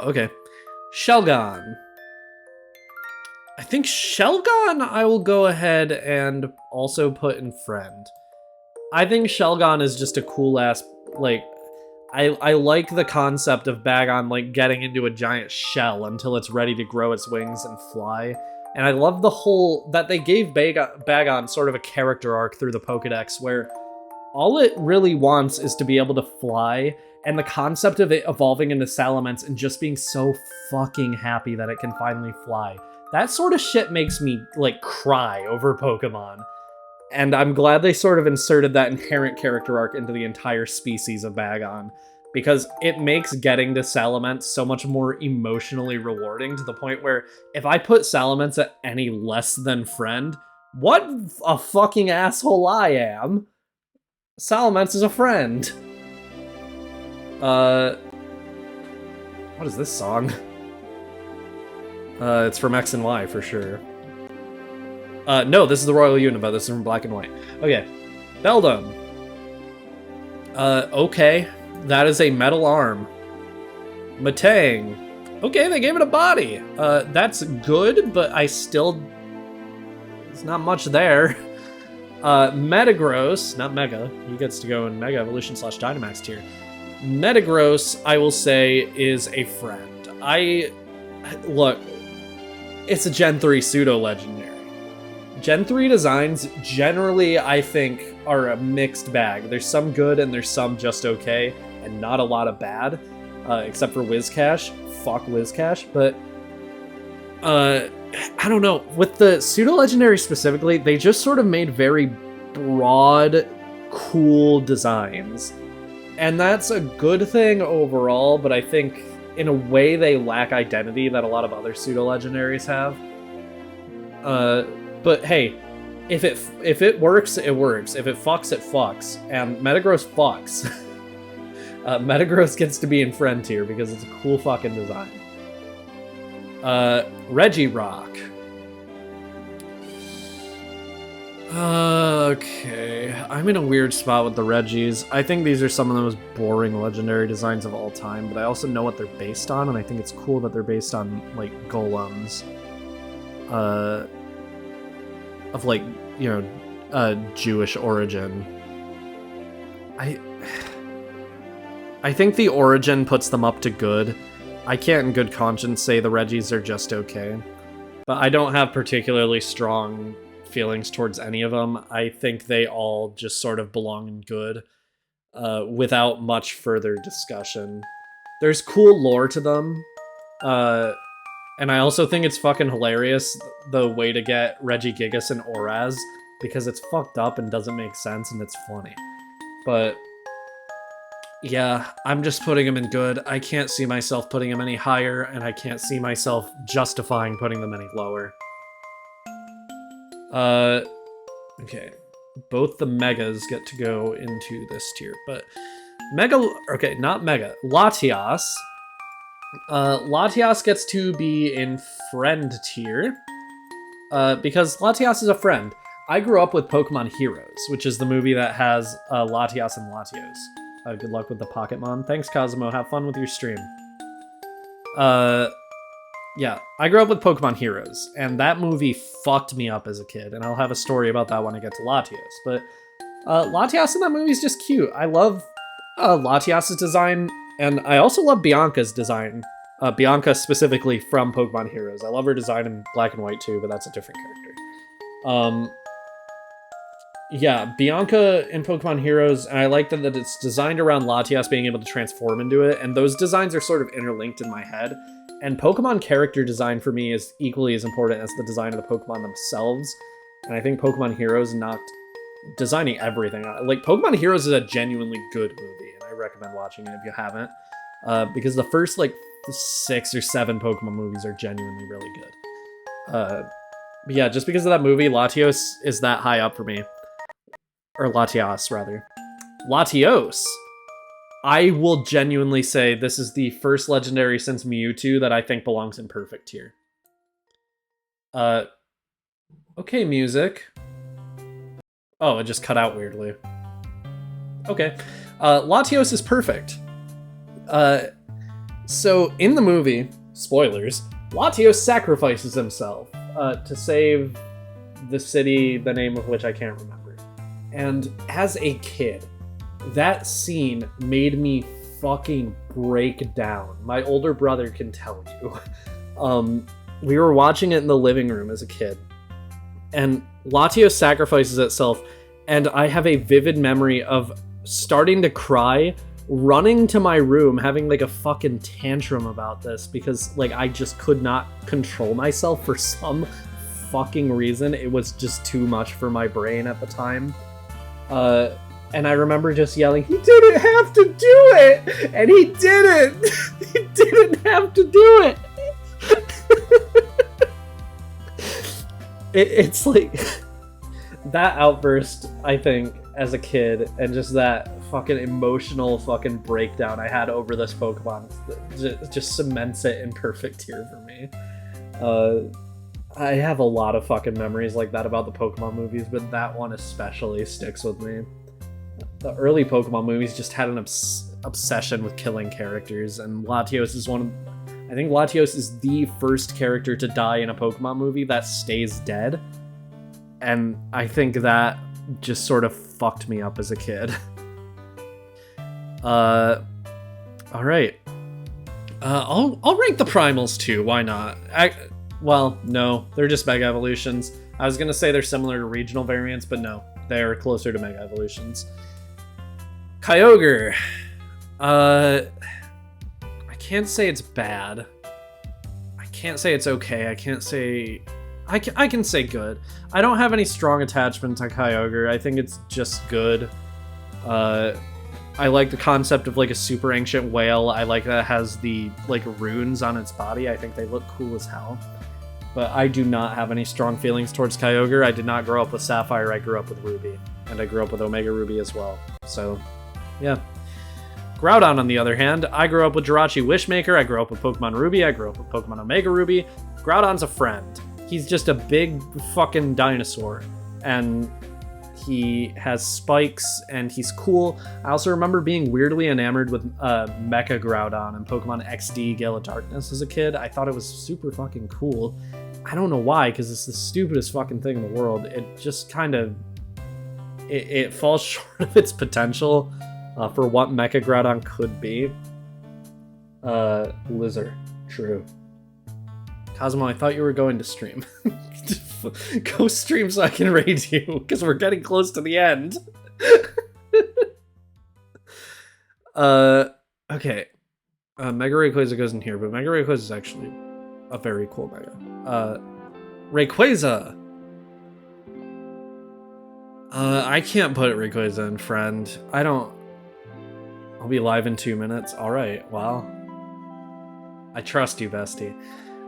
okay. Shelgon. I think Shelgon I will go ahead and also put in friend. I think Shelgon is just a cool-ass, like, I like the concept of Bagon, like, getting into a giant shell until it's ready to grow its wings and fly. And I love the whole, that they gave Bagon sort of a character arc through the Pokedex, where all it really wants is to be able to fly, and the concept of it evolving into Salamence and just being so fucking happy that it can finally fly. That sort of shit makes me, like, cry over Pokemon. And I'm glad they sort of inserted that inherent character arc into the entire species of Bagon, because it makes getting to Salamence so much more emotionally rewarding, to the point where if I put Salamence at any less than friend, what a fucking asshole I am. Salamence is a friend. What is this song? It's from X and Y for sure. No, this is the Royal Unova. This is from Black and White. Okay. Beldum. Okay. That is a metal arm. Matang. Okay, they gave it a body. That's good, but I still... There's not much there. Metagross, not Mega. He gets to go in Mega Evolution / Dynamax tier. Metagross, I will say, is a friend. Look, it's a Gen 3 pseudo-legendary. Gen 3 designs, generally, I think, are a mixed bag. There's some good and there's some just okay, and not a lot of bad, except for Whiscash. Fuck Whiscash, but... I don't know. With the pseudo-legendary specifically, they just sort of made very broad, cool designs. And that's a good thing overall, but I think in a way they lack identity that a lot of other pseudo-legendaries have. But hey, if it works, it works. If it fucks, it fucks. And Metagross fucks. Metagross gets to be in friend tier because it's a cool fucking design. Regirock. Okay, I'm in a weird spot with the Regis. I think these are some of the most boring legendary designs of all time, but I also know what they're based on, and I think it's cool that they're based on, like, golems. Of, like, you know, Jewish origin. I think the origin puts them up to good. I can't in good conscience say the Regis are just okay. But I don't have particularly strong feelings towards any of them. I think they all just sort of belong in good, without much further discussion. There's cool lore to them, and I also think it's fucking hilarious the way to get Regigigas and Oraz, because it's fucked up and doesn't make sense and it's funny. But yeah, I'm just putting them in good. I can't see myself putting them any higher, and I can't see myself justifying putting them any lower. Okay. Both the Megas get to go into this tier, but okay, not Mega. Latias. Latias gets to be in friend tier, because Latias is a friend. I grew up with Pokemon Heroes, which is the movie that has Latias and Latios. Good luck with the Pokémon. Thanks, Cosmo. Have fun with your stream. Yeah, I grew up with Pokemon Heroes, and that movie fucked me up as a kid, and I'll have a story about that when I get to Latios. But Latias in that movie is just cute. I love Latias' design, and I also love Bianca's design. Bianca specifically from Pokemon Heroes. I love her design in Black and White too, but that's a different character. Yeah, Bianca in Pokemon Heroes, and I like that it's designed around Latias being able to transform into it, and those designs are sort of interlinked in my head. And Pokemon character design for me is equally as important as the design of the Pokemon themselves. And I think Pokemon Heroes knocked designing everything out. Like, Pokemon Heroes is a genuinely good movie, and I recommend watching it if you haven't. Because the first, like, 6 or 7 Pokemon movies are genuinely really good. But yeah, just because of that movie, Latios is that high up for me. Or Latias, rather. Latios! I will genuinely say this is the first legendary since Mewtwo that I think belongs in perfect tier. Okay, music. Oh, it just cut out weirdly. Okay. Latios is perfect. So, in the movie, spoilers, Latios sacrifices himself to save the city, the name of which I can't remember. And as a kid, that scene made me fucking break down. My older brother can tell you. We were watching it in the living room as a kid, and Latios sacrifices itself, and I have a vivid memory of starting to cry, running to my room, having like a fucking tantrum about this, because like I just could not control myself for some fucking reason. It was just too much for my brain at the time. And I remember just yelling, "He didn't have to do it!" And he didn't! He didn't have to do it! It's like, that outburst, I think, as a kid, and just that fucking emotional fucking breakdown I had over this Pokemon just cements it in perfect tier for me. I have a lot of fucking memories like that about the Pokemon movies, but that one especially sticks with me. The early Pokemon movies just had an obsession with killing characters, and Latios is I think Latios is the first character to die in a Pokemon movie that stays dead, and I think that just sort of fucked me up as a kid. Alright. I'll rank the Primals too, why not? Well, no, they're just Mega Evolutions. I was gonna say they're similar to regional variants, but no, they're closer to Mega Evolutions. Kyogre. I can't say it's bad. I can't say it's okay. I can't say... I can say good. I don't have any strong attachment to Kyogre. I think it's just good. I like the concept of like a super ancient whale. I like that it has the like runes on its body. I think they look cool as hell. But I do not have any strong feelings towards Kyogre. I did not grow up with Sapphire, I grew up with Ruby. And I grew up with Omega Ruby as well. So, yeah. Groudon, on the other hand, I grew up with Jirachi Wishmaker, I grew up with Pokemon Ruby, I grew up with Pokemon Omega Ruby. Groudon's a friend. He's just a big fucking dinosaur. and he has spikes, and he's cool. I also remember being weirdly enamored with Mecha Groudon in Pokemon XD Gale of Darkness as a kid. I thought it was super fucking cool. I don't know why, because it's the stupidest fucking thing in the world. It just kind of... It falls short of its potential for what Mecha Groudon could be. Lizard. True. Cosmo, I thought you were going to stream. Go stream so I can raid you, because we're getting close to the end. Okay. Mega Rayquaza goes in here, but Mega Rayquaza is actually a very cool Mega. Rayquaza! I can't put Rayquaza in friend. I'll be live in 2 minutes. Alright, well. I trust you, bestie.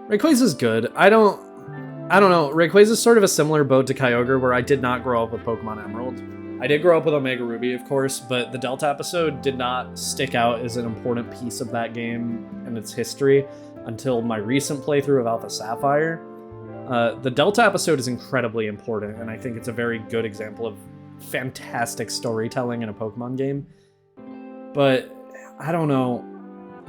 Rayquaza's good. I don't know. Rayquaza's sort of a similar boat to Kyogre, where I did not grow up with Pokemon Emerald. I did grow up with Omega Ruby, of course, but the Delta episode did not stick out as an important piece of that game and its history until my recent playthrough of Alpha Sapphire. The Delta episode is incredibly important, and I think it's a very good example of fantastic storytelling in a Pokemon game. But, I don't know.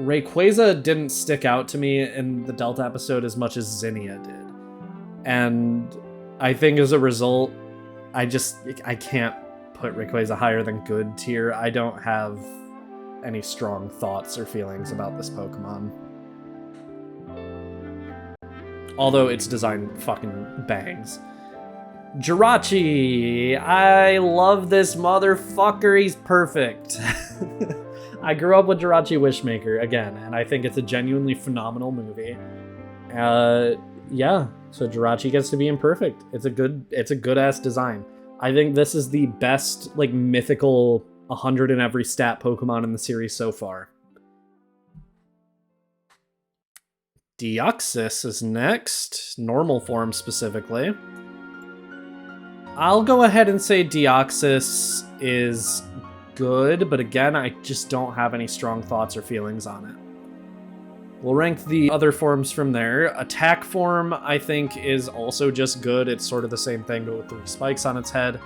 Rayquaza didn't stick out to me in the Delta episode as much as Zinnia did. And I think as a result, I can't put Rayquaza higher than good tier. I don't have any strong thoughts or feelings about this Pokemon. Although its design fucking bangs. Jirachi! I love this motherfucker, he's perfect. I grew up with Jirachi Wishmaker, again, and I think it's a genuinely phenomenal movie. Yeah, so Jirachi gets to be imperfect. It's a good-ass design. I think this is the best, like, mythical 100 in every stat Pokemon in the series so far. Deoxys is next, normal form specifically. I'll go ahead and say Deoxys is good, but again, I just don't have any strong thoughts or feelings on it. We'll rank the other forms from there. Attack form, I think, is also just good. It's sort of the same thing, but with 3 spikes on its head.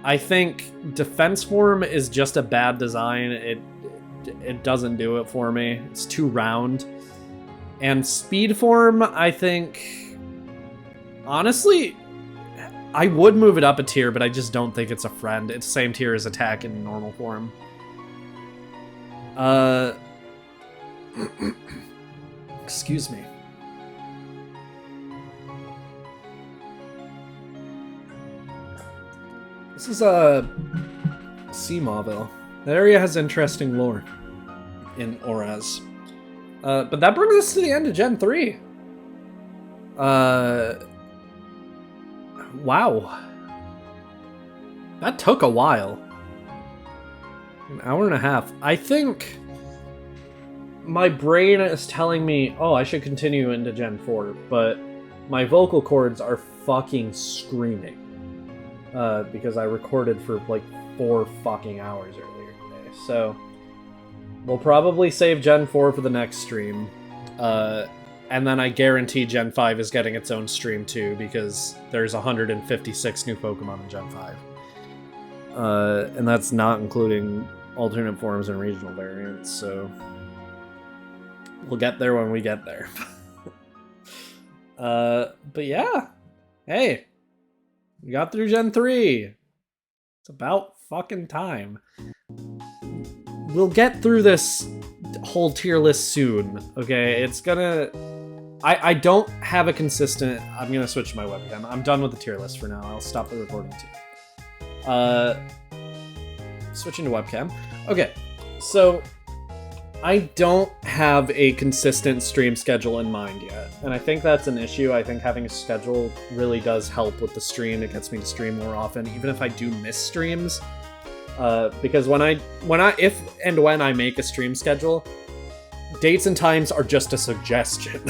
I think defense form is just a bad design. It doesn't do it for me. It's too round. And speed form, I think... Honestly, I would move it up a tier, but I just don't think it's a friend. It's the same tier as attack in normal form. Excuse me. This is Seamauville. That area has interesting lore in Oraz. But that brings us to the end of Gen 3. Wow. That took a while. An hour and a half. I think my brain is telling me, oh, I should continue into Gen 4, but my vocal cords are fucking screaming. Because I recorded for like 4 fucking hours earlier today. So we'll probably save Gen 4 for the next stream. And then I guarantee Gen 5 is getting its own stream too, because there's 156 new Pokemon in Gen 5. And that's not including alternate forms and regional variants, so we'll get there when we get there. But yeah. Hey, we got through Gen 3. It's about fucking time. We'll get through this whole tier list soon, okay? It's gonna... I don't have a consistent... I'm gonna switch to my webcam. I'm done with the tier list for now. I'll stop the recording too. Switching to webcam. Okay, so I don't have a consistent stream schedule in mind yet, and I think that's an issue. I think having a schedule really does help with the stream. It gets me to stream more often, even if I do miss streams. Because if and when I make a stream schedule, dates and times are just a suggestion.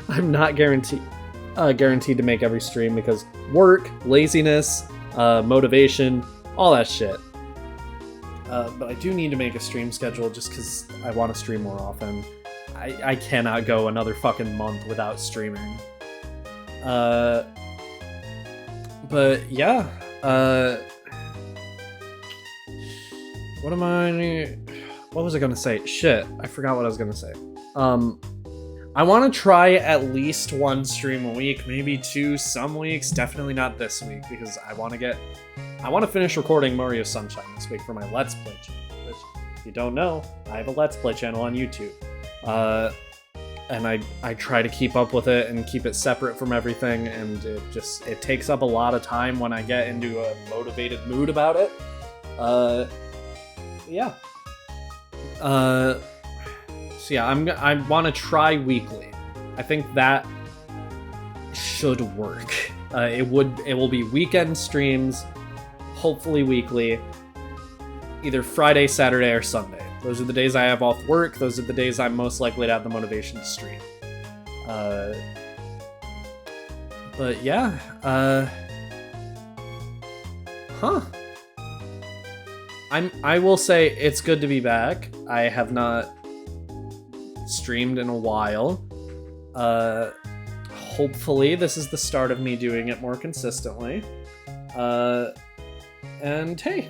I'm not guaranteed to make every stream because work, laziness, motivation, all that shit. But I do need to make a stream schedule just because I want to stream more often. I cannot go another fucking month without streaming. But yeah, what was I gonna say? Shit, I forgot what I was gonna say. I want to try at least one stream a week, maybe two some weeks, definitely not this week, because I want to finish recording Mario Sunshine this week for my Let's Play channel, which, if you don't know, I have a Let's Play channel on YouTube. And I try to keep up with it and keep it separate from everything, and it takes up a lot of time when I get into a motivated mood about it. Yeah. So yeah, I want to try weekly. I think that should work. It will be weekend streams, hopefully weekly, either Friday, Saturday, or Sunday. Those are the days I have off work. Those are the days I'm most likely to have the motivation to stream. But yeah, I will say it's good to be back. I have not streamed in a while. Hopefully this is the start of me doing it more consistently. And hey,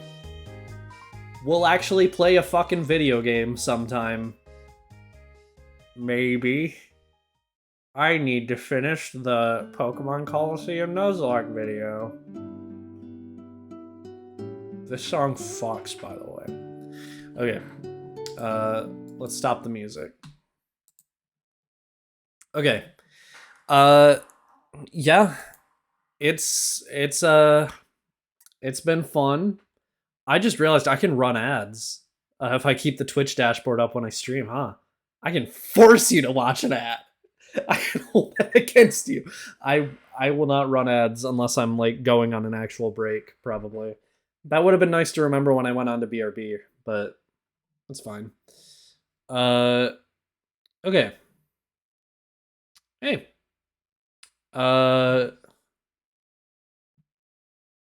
we'll actually play a fucking video game sometime. Maybe. I need to finish the Pokemon Colosseum Nuzlocke video. This song fucks, by the way. Okay. Let's stop the music. Okay. Yeah. It's been fun. I just realized I can run ads if I keep the Twitch dashboard up when I stream, huh? I can force you to watch an ad. I can hold that against you. I will not run ads unless I'm like going on an actual break, probably. That would have been nice to remember when I went on to BRB, but that's fine. Okay. Hey.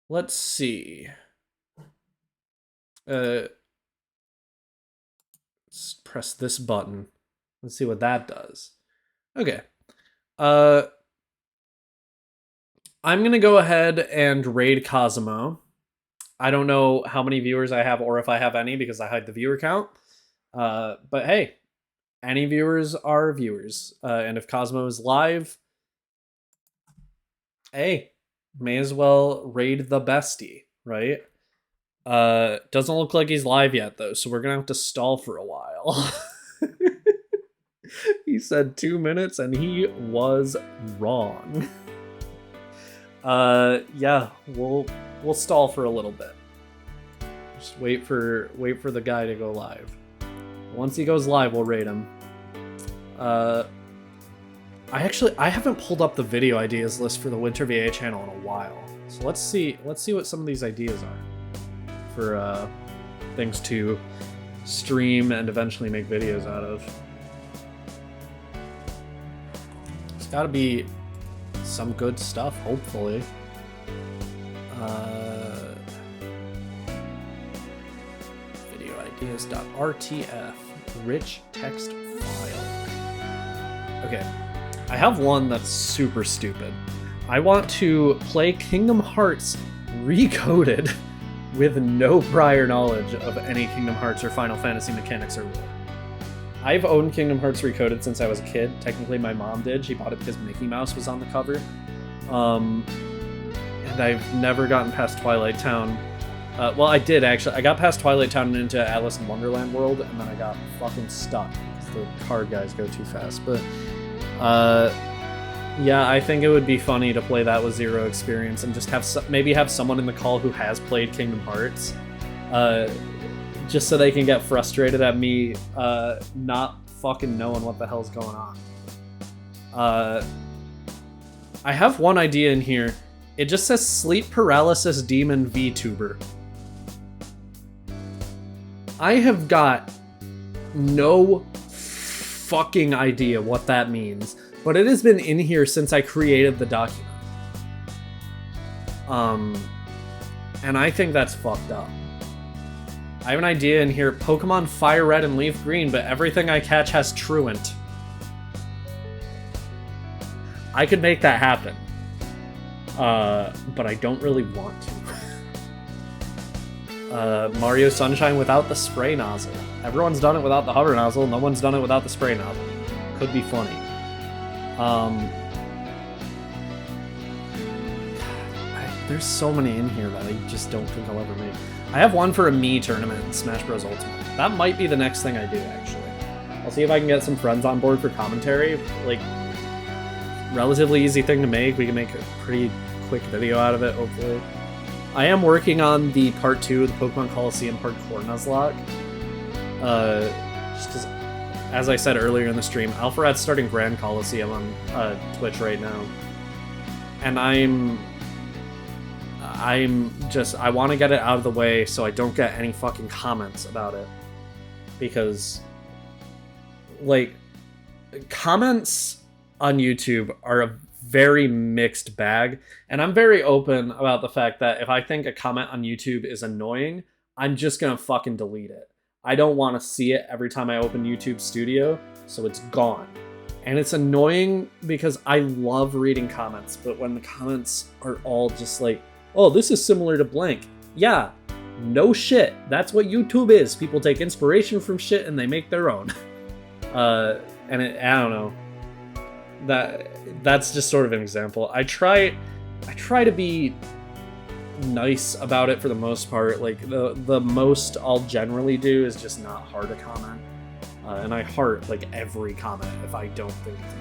Let's see. Let's press this button. Let's see what that does. Okay. I'm gonna go ahead and raid Cosmo. I don't know how many viewers I have or if I have any because I hide the viewer count. But hey, any viewers are viewers. And if Cosmo is live, hey, may as well raid the bestie, right? Doesn't look like he's live yet though, so we're gonna have to stall for a while. He said 2 minutes and he was wrong. Yeah, we'll stall for a little bit. Just wait for the guy to go live. Once he goes live, we'll raid him. I haven't pulled up the video ideas list for the Winter VA channel in a while. So let's see what some of these ideas are for things to stream and eventually make videos out of. It's gotta be some good stuff, hopefully. Video ideas.rtf, rich text file. Okay, I have one that's super stupid. I want to play Kingdom Hearts Recoded with no prior knowledge of any Kingdom Hearts or Final Fantasy mechanics or lore. I've owned Kingdom Hearts Recoded since I was a kid. Technically, my mom did. She bought it because Mickey Mouse was on the cover. And I've never gotten past Twilight Town. Well, I did, actually. I got past Twilight Town and into Alice in Wonderland World, and then I got fucking stuck because the card guys go too fast. But, yeah, I think it would be funny to play that with zero experience and just maybe have someone in the call who has played Kingdom Hearts. Just so they can get frustrated at me not fucking knowing what the hell's going on. I have one idea in here. It just says Sleep Paralysis Demon VTuber. I have got no fucking idea what that means, but it has been in here since I created the document. And I think that's fucked up. I have an idea in here, Pokemon Fire Red and Leaf Green, but everything I catch has Truant. I could make that happen. but I don't really want to. Mario Sunshine without the spray nozzle. Everyone's done it without the hover nozzle. No one's done it without the spray nozzle. Could be funny. There's so many in here that I just don't think I'll ever make. I have one for a Mii tournament in Smash Bros. Ultimate. That might be the next thing I do, actually. I'll see if I can get some friends on board for commentary. Like, relatively easy thing to make. We can make a pretty quick video out of it, hopefully. I am working on the part 2 of the Pokemon Coliseum Hardcore Nuzlocke. Just because, as I said earlier in the stream, Alpharad's starting Grand Coliseum on Twitch right now. And I want to get it out of the way so I don't get any fucking comments about it. Because, like, comments on YouTube are a very mixed bag, and I'm very open about the fact that if I think a comment on YouTube is annoying, I'm just gonna fucking delete it. I don't want to see it every time I open YouTube Studio, so it's gone. And it's annoying because I love reading comments, but when the comments are all just like, oh, this is similar to blank. Yeah, no shit. That's what YouTube is. People take inspiration from shit and they make their own. I don't know. That's just sort of an example. I try to be nice about it for the most part. Like the most I'll generally do is just not heart a comment. And I heart like every comment if I don't think it's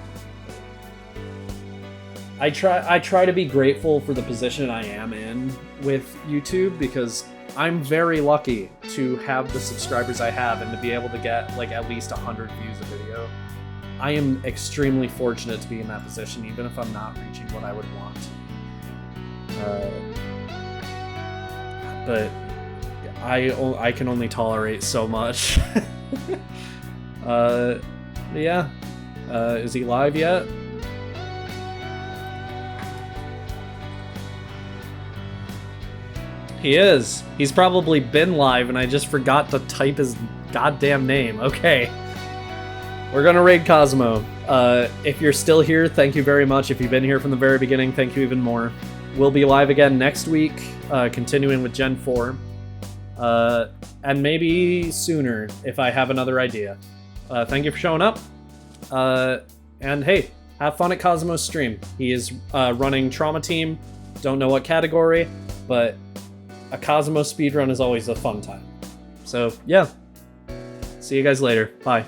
important. I try to be grateful for the position I am in with YouTube, because I'm very lucky to have the subscribers I have and to be able to get like at least 100 views a video. I am extremely fortunate to be in that position, even if I'm not reaching what I would want to. But I can only tolerate so much. Yeah. Is he live yet? He is. He's probably been live and I just forgot to type his goddamn name. Okay. We're gonna raid Cosmo. If you're still here, thank you very much. If you've been here from the very beginning, thank you even more. We'll be live again next week, continuing with Gen 4. And maybe sooner if I have another idea. Thank you for showing up. And hey, have fun at Cosmo's stream. He is running Trauma Team. Don't know what category, but a Cosmo speedrun is always a fun time. So yeah, see you guys later. Bye.